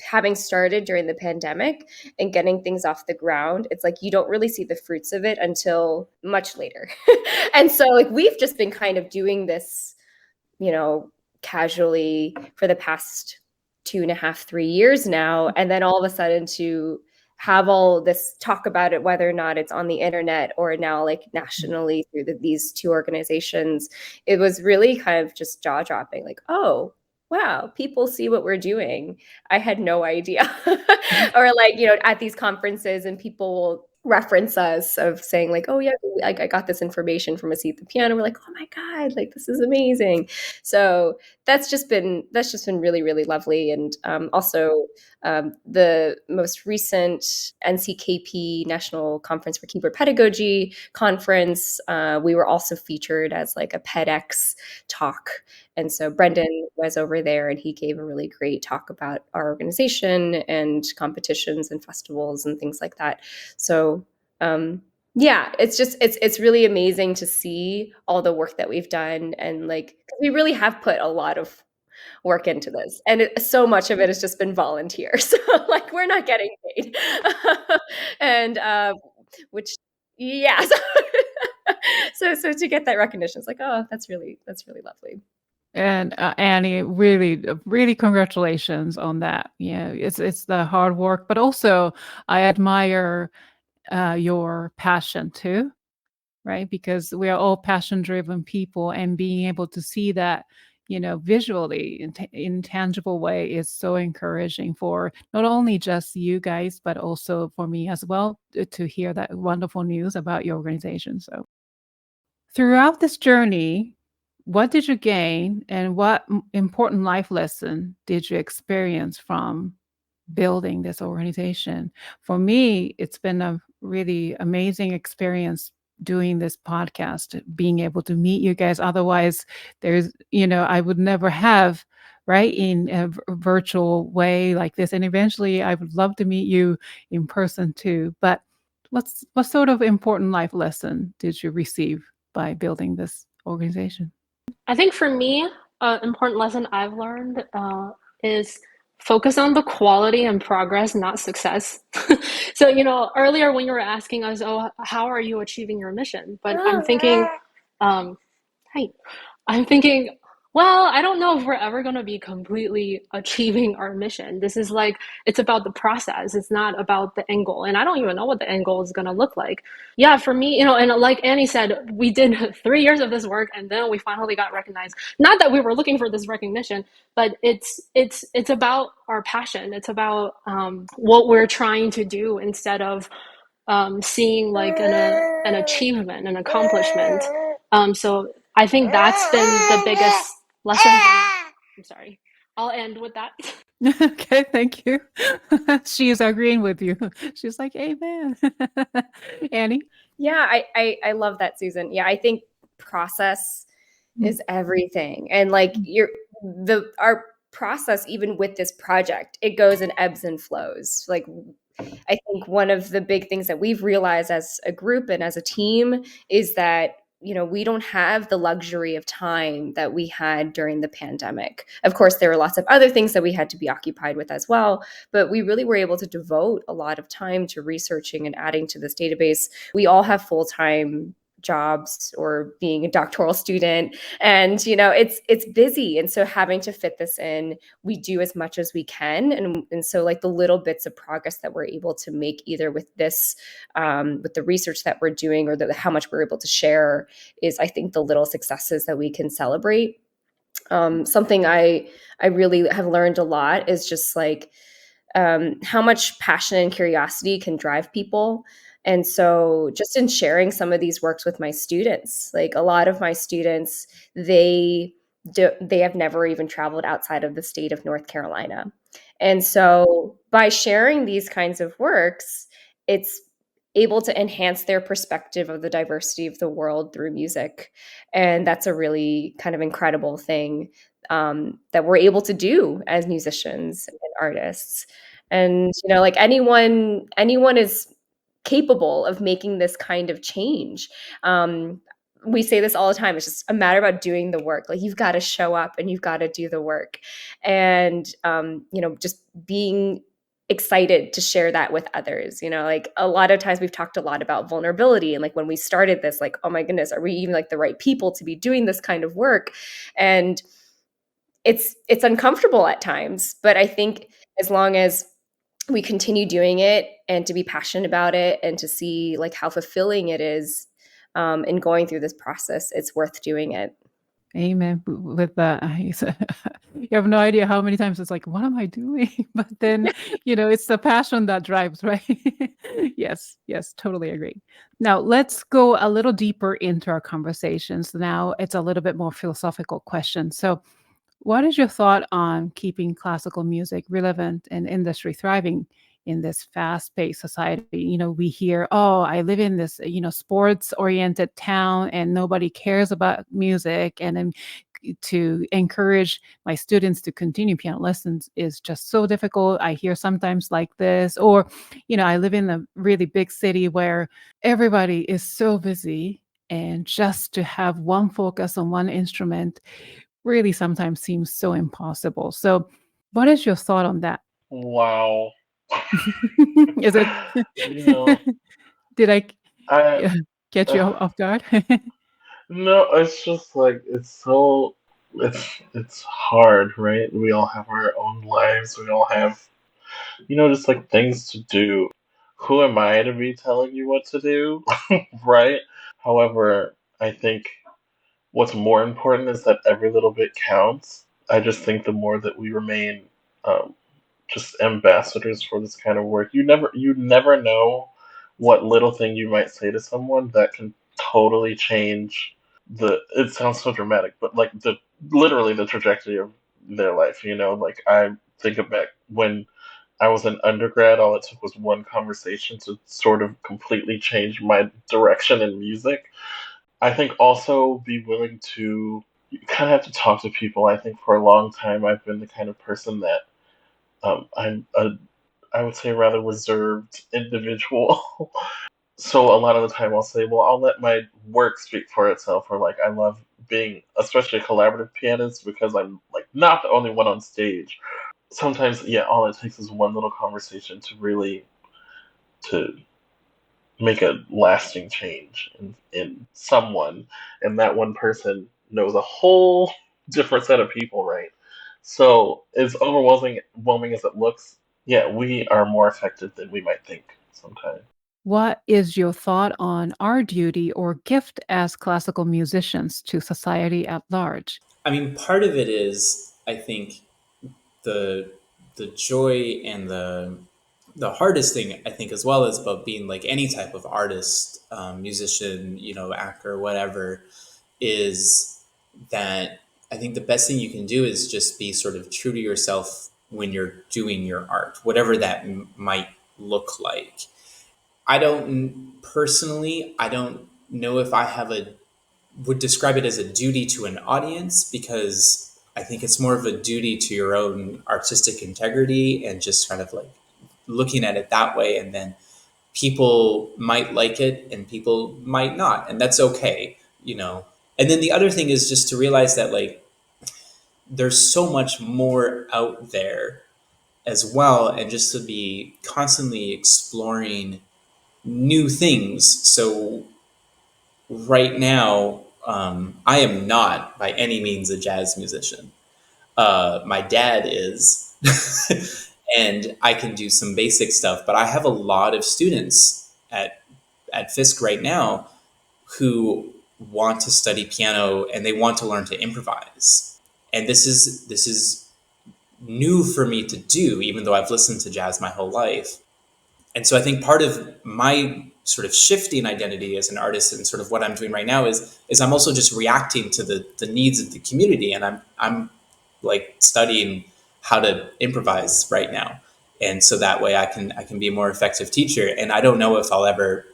having started during the pandemic and getting things off the ground. It's like you don't really see the fruits of it until much later. And so like we've just been kind of doing this, casually for the past 2.5, 3 years now. And then all of a sudden to have all this talk about it, whether or not it's on the internet or now like nationally through these two organizations, it was really kind of just jaw dropping, like, oh, wow, people see what we're doing. I had no idea. Or like, at these conferences and people will reference us of saying like, oh yeah, I got this information from a seat at the piano. We're like, oh my God, like this is amazing. So that's just been really, really lovely. And also the most recent NCKP National Conference for Keyboard Pedagogy conference, we were also featured as like a PEDx talk. And so Brendan was over there and he gave a really great talk about our organization and competitions and festivals and things like that. So yeah, it's really amazing to see all the work that we've done, and like we really have put a lot of work into this, and so much of it has just been volunteer. So like we're not getting paid, and which yeah. So to get that recognition, it's like, oh, that's really lovely. And Annie, really, really congratulations on that. Yeah, it's the hard work, but also I admire your passion too, right? Because we are all passion-driven people, and being able to see that, visually in tangible way is so encouraging for not only just you guys, but also for me as well to hear that wonderful news about your organization. So throughout this journey, what did you gain, and what important life lesson did you experience from building this organization? For me, it's been a really amazing experience doing this podcast, being able to meet you guys. Otherwise, I would never have, right, in a virtual way like this. And eventually, I would love to meet you in person too. But what sort of important life lesson did you receive by building this organization? I think for me, an important lesson I've learned is focus on the quality and progress, not success. So, earlier when you were asking us, oh, how are you achieving your mission? But I'm thinking, hey, I'm thinking, well, I don't know if we're ever going to be completely achieving our mission. This is like, it's about the process. It's not about the end goal. And I don't even know what the end goal is going to look like. Yeah, for me, and like Annie said, we did 3 years of this work and then we finally got recognized. Not that we were looking for this recognition, but it's about our passion. It's about what we're trying to do instead of seeing like an achievement, an accomplishment. So I think that's been the biggest lesson. I'm sorry. I'll end with that. Okay, thank you. She is agreeing with you. She's like, amen. Annie? Yeah, I love that, Susan. Yeah, I think process is everything. And like our process, even with this project, it goes in ebbs and flows. Like I think one of the big things that we've realized as a group and as a team is that we don't have the luxury of time that we had during the pandemic. Of course, there were lots of other things that we had to be occupied with as well, but we really were able to devote a lot of time to researching and adding to this database. We all have full-time jobs or being a doctoral student, and it's busy, and so having to fit this in, we do as much as we can, and so like the little bits of progress that we're able to make either with this with the research that we're doing, or how much we're able to share, is I think the little successes that we can celebrate. Something I really have learned a lot is just like how much passion and curiosity can drive people. And so just in sharing some of these works with my students, like a lot of my students, they have never even traveled outside of the state of North Carolina. And so by sharing these kinds of works, it's able to enhance their perspective of the diversity of the world through music. And that's a really kind of incredible thing that we're able to do as musicians and artists. And like anyone is capable of making this kind of change. We say this all the time. It's just a matter about doing the work. Like, you've got to show up and you've got to do the work, and just being excited to share that with others. Like, a lot of times we've talked a lot about vulnerability, and like when we started this, like, oh my goodness, are we even like the right people to be doing this kind of work? And it's uncomfortable at times, but I think as long as we continue doing it and to be passionate about it and to see like how fulfilling it is in going through this process, it's worth doing it. Amen. With that, you have no idea how many times it's like, what am I doing? But then, it's the passion that drives, right? Yes, totally agree. Now, let's go a little deeper into our conversations. Now, it's a little bit more philosophical question. So, what is your thought on keeping classical music relevant and industry thriving in this fast-paced society? We hear, oh, I live in this, sports-oriented town and nobody cares about music. And then to encourage my students to continue piano lessons is just so difficult. I hear sometimes like this, or, I live in a really big city where everybody is so busy, and just to have one focus on one instrument really sometimes seems so impossible. So, what is your thought on that? Wow. Is it? Did I I catch you off guard? no, it's just like it's hard, right? We all have our own lives. We all have just like things to do. Who am I to be telling you what to do, right? However, I think what's more important is that every little bit counts. I just think the more that we remain um, just ambassadors for this kind of work, you never know what little thing you might say to someone that can totally change it sounds so dramatic, but like literally the trajectory of their life. Like, I think of back when I was an undergrad, all it took was one conversation to sort of completely change my direction in music. I think also be willing to you kind of have to talk to people. I think for a long time I've been the kind of person that I'm I would say rather reserved individual. So a lot of the time I'll say, well, I'll let my work speak for itself, or like I love being especially a collaborative pianist because I'm like not the only one on stage. Sometimes, yeah, all it takes is one little conversation to really to make a lasting change in someone, and that one person knows a whole different set of people, right? So as overwhelming as it looks, yeah, we are more effective than we might think sometimes. What is your thought on our duty or gift as classical musicians to society at large? I mean, part of it is, I think, the the joy and the hardest thing, I think, as well, is about being like any type of artist, musician, actor, whatever, is that I think the best thing you can do is just be sort of true to yourself when you're doing your art, whatever that might look like. I don't know if I have would describe it as a duty to an audience, because I think it's more of a duty to your own artistic integrity and just kind of like looking at it that way. And then people might like it and people might not. And that's okay. And then the other thing is just to realize that like there's so much more out there as well. And just to be constantly exploring new things. So right now, I am not by any means a jazz musician. My dad is, and I can do some basic stuff. But I have a lot of students at Fisk right now who want to study piano and they want to learn to improvise. And this is new for me to do, even though I've listened to jazz my whole life. And so I think part of my sort of shifting identity as an artist, and sort of what I'm doing right now is I'm also just reacting to the needs of the community, and I'm like studying how to improvise right now, and so that way I can be a more effective teacher. And I don't know if I'll ever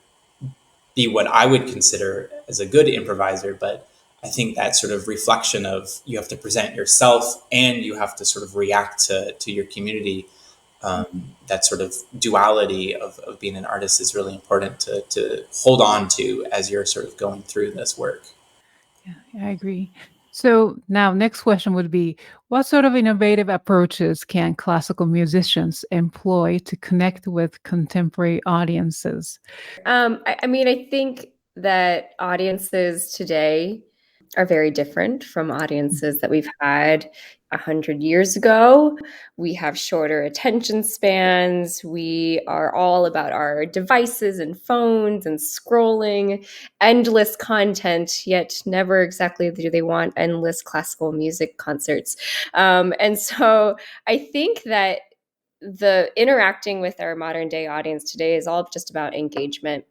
be what I would consider as a good improviser, but I think that sort of reflection of you have to present yourself and you have to sort of react to your community, that sort of duality of being an artist is really important to hold on to as you're sort of going through this work. Yeah, I agree. So now next question would be, what sort of innovative approaches can classical musicians employ to connect with contemporary audiences? I mean, I think that audiences today are very different from audiences that we've had 100 years ago. We have shorter attention spans. We are all about our devices and phones and scrolling, endless content, yet never exactly do they want endless classical music concerts. And so I think that the interacting with our modern day audience today is all just about engagement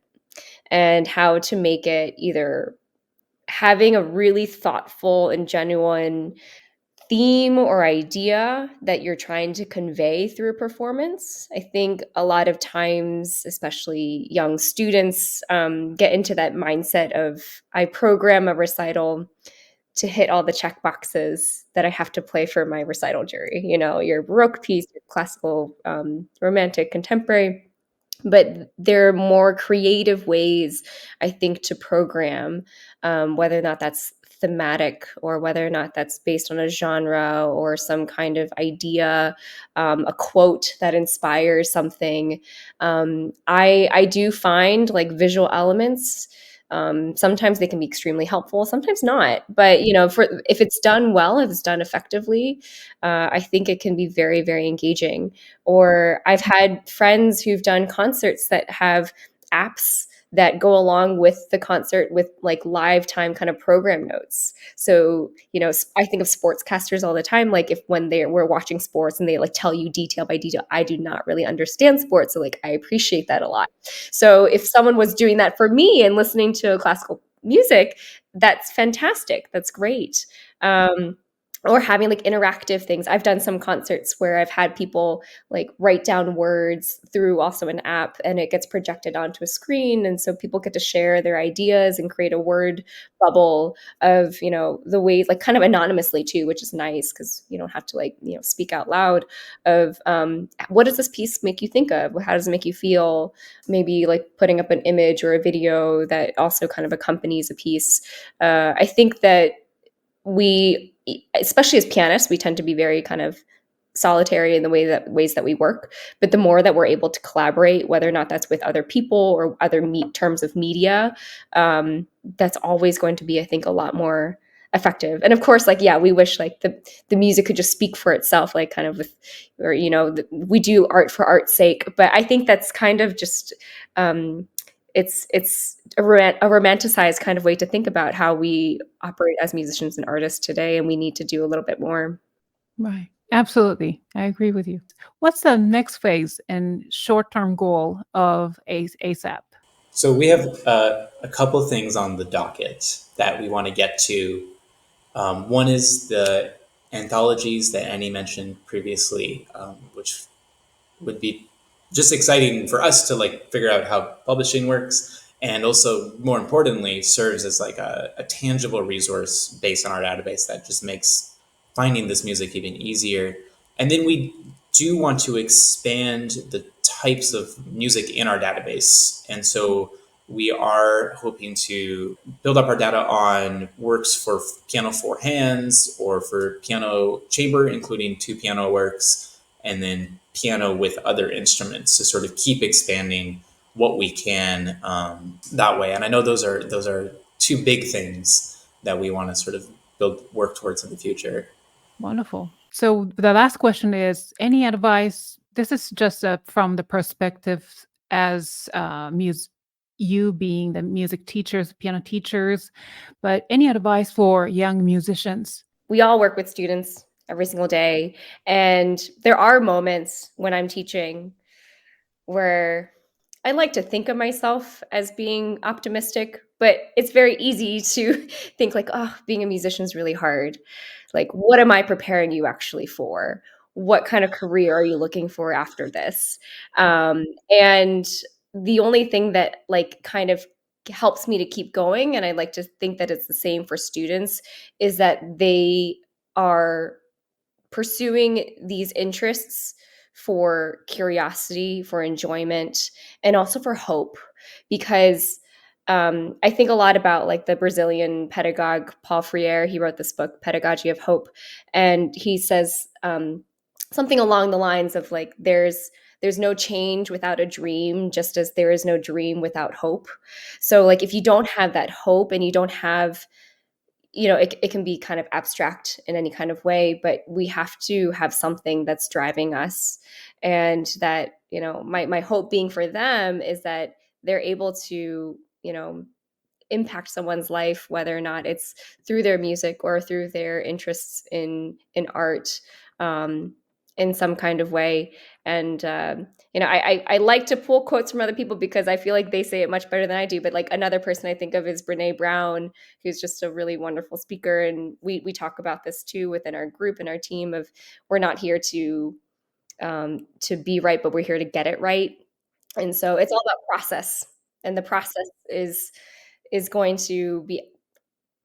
and how to make it either having a really thoughtful and genuine theme or idea that you're trying to convey through a performance. I think a lot of times, especially young students, get into that mindset of I program a recital to hit all the check boxes that I have to play for my recital jury. You know, your Baroque piece, your classical, romantic, contemporary. But there are more creative ways, I think, to program, whether or not that's thematic or whether or not that's based on a genre or some kind of idea, a quote that inspires something. I do find like visual elements. Sometimes they can be extremely helpful, sometimes not. But you know, for if it's done well, if it's done effectively, I think it can be very, very engaging. Or I've had friends who've done concerts that have apps that go along with the concert with like live time kind of program notes. So, you know, I think of sportscasters all the time, like if when we're watching sports and they like tell you detail by detail, I do not really understand sports. So like I appreciate that a lot. So if someone was doing that for me and listening to classical music, that's fantastic. That's great. Or having like interactive things. I've done some concerts where I've had people like write down words through also an app and it gets projected onto a screen. And so people get to share their ideas and create a word bubble of, you know, the ways like kind of anonymously too, which is nice because you don't have to like, you know, speak out loud of what does this piece make you think of? How does it make you feel? Maybe like putting up an image or a video that also kind of accompanies a piece. I think that we, especially as pianists, we tend to be very kind of solitary in the ways that we work. But the more that we're able to collaborate, whether or not that's with other people or other terms of media, that's always going to be, I think, a lot more effective. And of course, like, yeah, we wish like the music could just speak for itself, like kind of with, or, you know, we do art for art's sake. But I think that's kind of just, it's a romanticized kind of way to think about how we operate as musicians and artists today, and we need to do a little bit more. Right. Absolutely. I agree with you. What's the next phase and short-term goal of ASAP? So we have a couple of things on the docket that we want to get to. One is the anthologies that Annie mentioned previously, which would be just exciting for us to like figure out how publishing works, and also more importantly serves as like a tangible resource based on our database that just makes finding this music even easier. And then we do want to expand the types of music in our database, and so we are hoping to build up our data on works for piano four hands or for piano chamber, including two piano works, and then piano with other instruments to sort of keep expanding what we can that way. And I know those are two big things that we want to sort of work towards in the future. Wonderful. So the last question is, any advice? This is just from the perspective as you being the music teachers, piano teachers, but any advice for young musicians? We all work with students every single day, and there are moments when I'm teaching where I like to think of myself as being optimistic, but it's very easy to think like, oh, being a musician is really hard. Like, what am I preparing you actually for? What kind of career are you looking for after this? And the only thing that like kind of helps me to keep going, and I like to think that it's the same for students, is that they are pursuing these interests for curiosity, for enjoyment, and also for hope. Because I think a lot about like the Brazilian pedagogue Paul Freire. He wrote this book, Pedagogy of Hope, and he says something along the lines of like, there's no change without a dream, just as there is no dream without hope. So like if you don't have that hope and you don't have, it can be kind of abstract in any kind of way, but we have to have something that's driving us. And that, my hope being for them is that they're able to, impact someone's life, whether or not it's through their music or through their interests in art, in some kind of way. And I like to pull quotes from other people because I feel like they say it much better than I do. But like another person I think of is Brene Brown, who's just a really wonderful speaker, and we talk about this too within our group and our team of, we're not here to be right, but we're here to get it right. And so it's all about process, and the process is going to be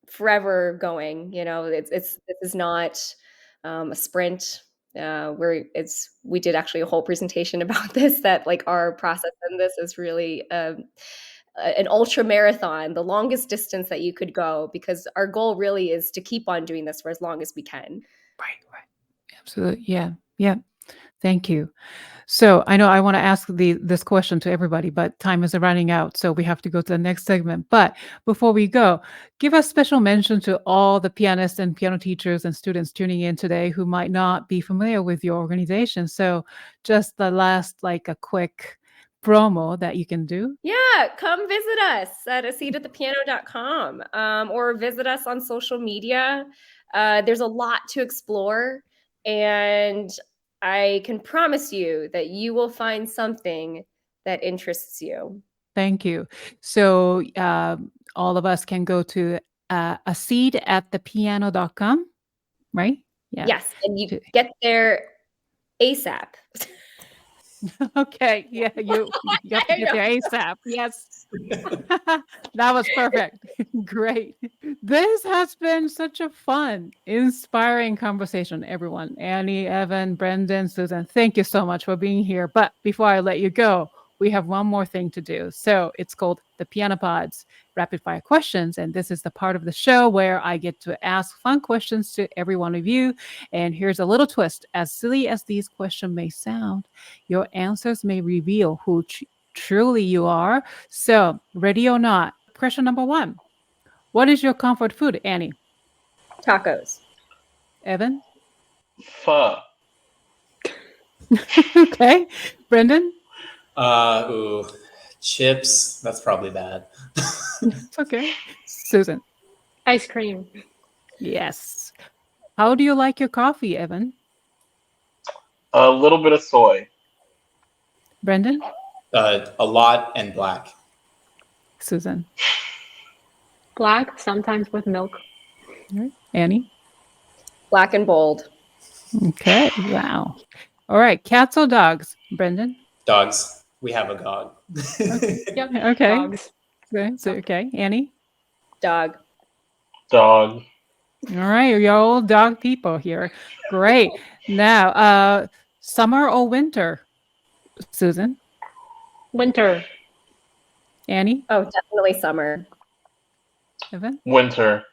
forever going. This is not a sprint. We did actually a whole presentation about this, that like our process in this is really an ultra marathon, the longest distance that you could go, because our goal really is to keep on doing this for as long as we can. Right. Absolutely. Yeah. Thank you. So I know I want to ask this question to everybody, but time is running out, so we have to go to the next segment. But before we go, give a special mention to all the pianists and piano teachers and students tuning in today who might not be familiar with your organization. So just the last, like a quick promo that you can do. Yeah, come visit us at aseatatthepiano.com, or visit us on social media. There's a lot to explore, and I can promise you that you will find something that interests you. Thank you. So all of us can go to aseatatthepiano.com, right? Yeah. Yes, and you get there ASAP. Okay. Yeah, you have to get there ASAP. Yes. That was perfect. Great. This has been such a fun, inspiring conversation, everyone. Annie, Evan, Brendan, Susan, thank you so much for being here. But before I let you go, we have one more thing to do. So it's called the Piano Pods Rapid Fire Questions. And this is the part of the show where I get to ask fun questions to every one of you. And here's a little twist. As silly as these questions may sound, your answers may reveal who truly you are. So ready or not, question number 1. What is your comfort food, Annie? Tacos. Evan? Pho. Okay. Brendan? Chips. That's probably bad. It's okay. Susan? Ice cream. Yes. How do you like your coffee, Evan? A little bit of soy. Brendan? A lot and black. Susan? Black, sometimes with milk. All right. Annie? Black and bold. Okay. Wow. All right. Cats or dogs? Brendan? Dogs. We have a dog. Yep. Okay. Dogs. Okay. So, okay. Annie? Dog. Dog. All right. You're all dog people here. Great. Now, summer or winter? Susan? Winter. Annie? Oh, definitely summer. Evan? Winter.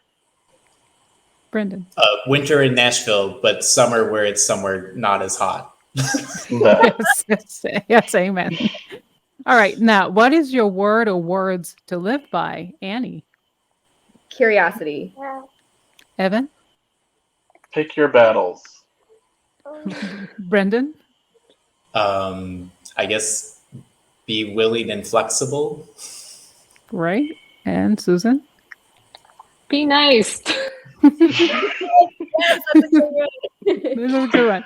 Brendan? Winter in Nashville, but summer where it's somewhere not as hot. Yes, amen. All right. Now, what is your word or words to live by, Annie? Curiosity. Evan? Pick your battles. Brendan? I guess be willing and flexible. Right. And Susan? Be nice. Yes, that's a good one. This is a good one.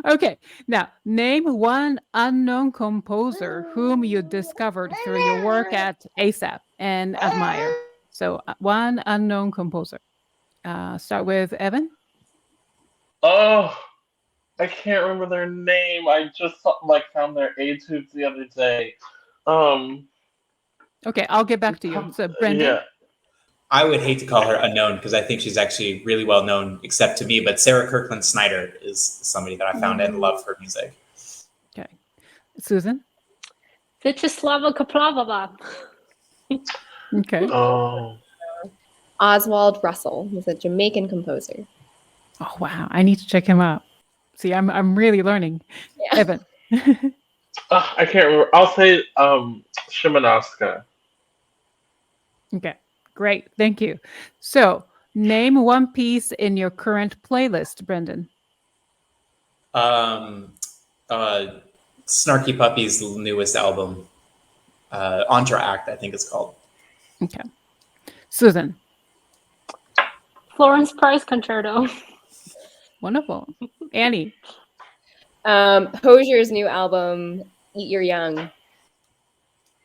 Okay, now name one unknown composer whom you discovered through your work at ASAP and admire. So, one unknown composer. Start with Evan. Oh, I can't remember their name. I just found their A-tubes the other day. Um, Okay, I'll get back to you. So, Brendan. yeah. I would hate to call her unknown because I think she's actually really well known, except to me. But Sarah Kirkland Snyder is somebody that I found and love her music. Okay, Susan. Vyacheslava Kaplavova. Okay. Oh. Oswald Russell. He's a Jamaican composer. Oh wow, I need to check him out. See, I'm really learning. Yeah. Evan. I can't remember. I'll say Szymanowska. Okay, great. Thank you. So, name one piece in your current playlist, Brendan. Snarky Puppy's newest album, Entr'acte, I think it's called. Okay. Susan. Florence Price Concerto. Wonderful. Annie. Hosier's new album, Eat Your Young.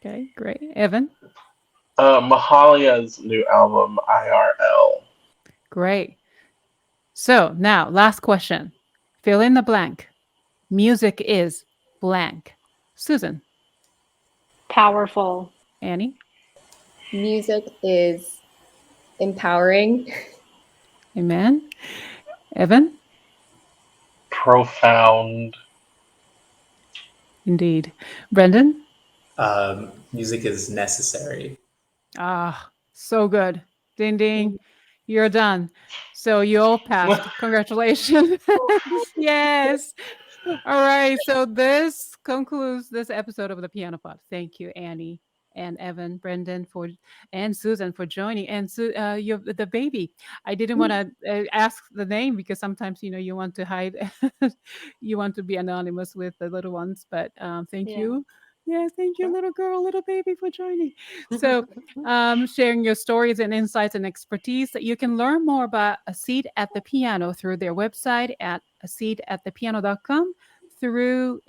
Okay, great. Evan. Mahalia's new album, IRL. Great. So now, last question. Fill in the blank. Music is blank. Susan. Powerful. Annie. Music is empowering. Amen. Evan. Profound. Indeed. Brendan. Music is necessary. Ah, so good. Ding ding. You're done. So you all passed. Congratulations. Yes. All right. So this concludes this episode of the Piano Pod. Thank you, Annie and Evan, Brendan and Susan for joining. And you the baby. I didn't want to ask the name because sometimes you want to hide, you want to be anonymous with the little ones. But thank you. Yeah, thank you, little girl, little baby, for joining. So, sharing your stories and insights and expertise. You can learn more about A Seat at the Piano through their website at aseatatthepiano.com, through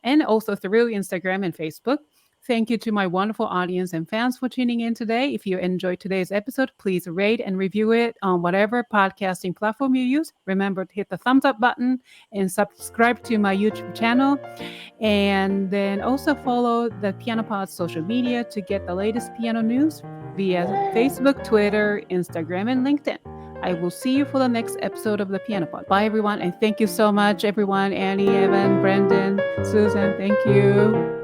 and also through Instagram and Facebook. Thank you to my wonderful audience and fans for tuning in today. If you enjoyed today's episode, please rate and review it on whatever podcasting platform you use. Remember to hit the thumbs up button and subscribe to my YouTube channel. And then also follow the Piano Pod's social media to get the latest piano news via Facebook, Twitter, Instagram, and LinkedIn. I will see you for the next episode of the Piano Pod. Bye, everyone. And thank you so much, everyone. Annie, Evan, Brendan, Susan, thank you.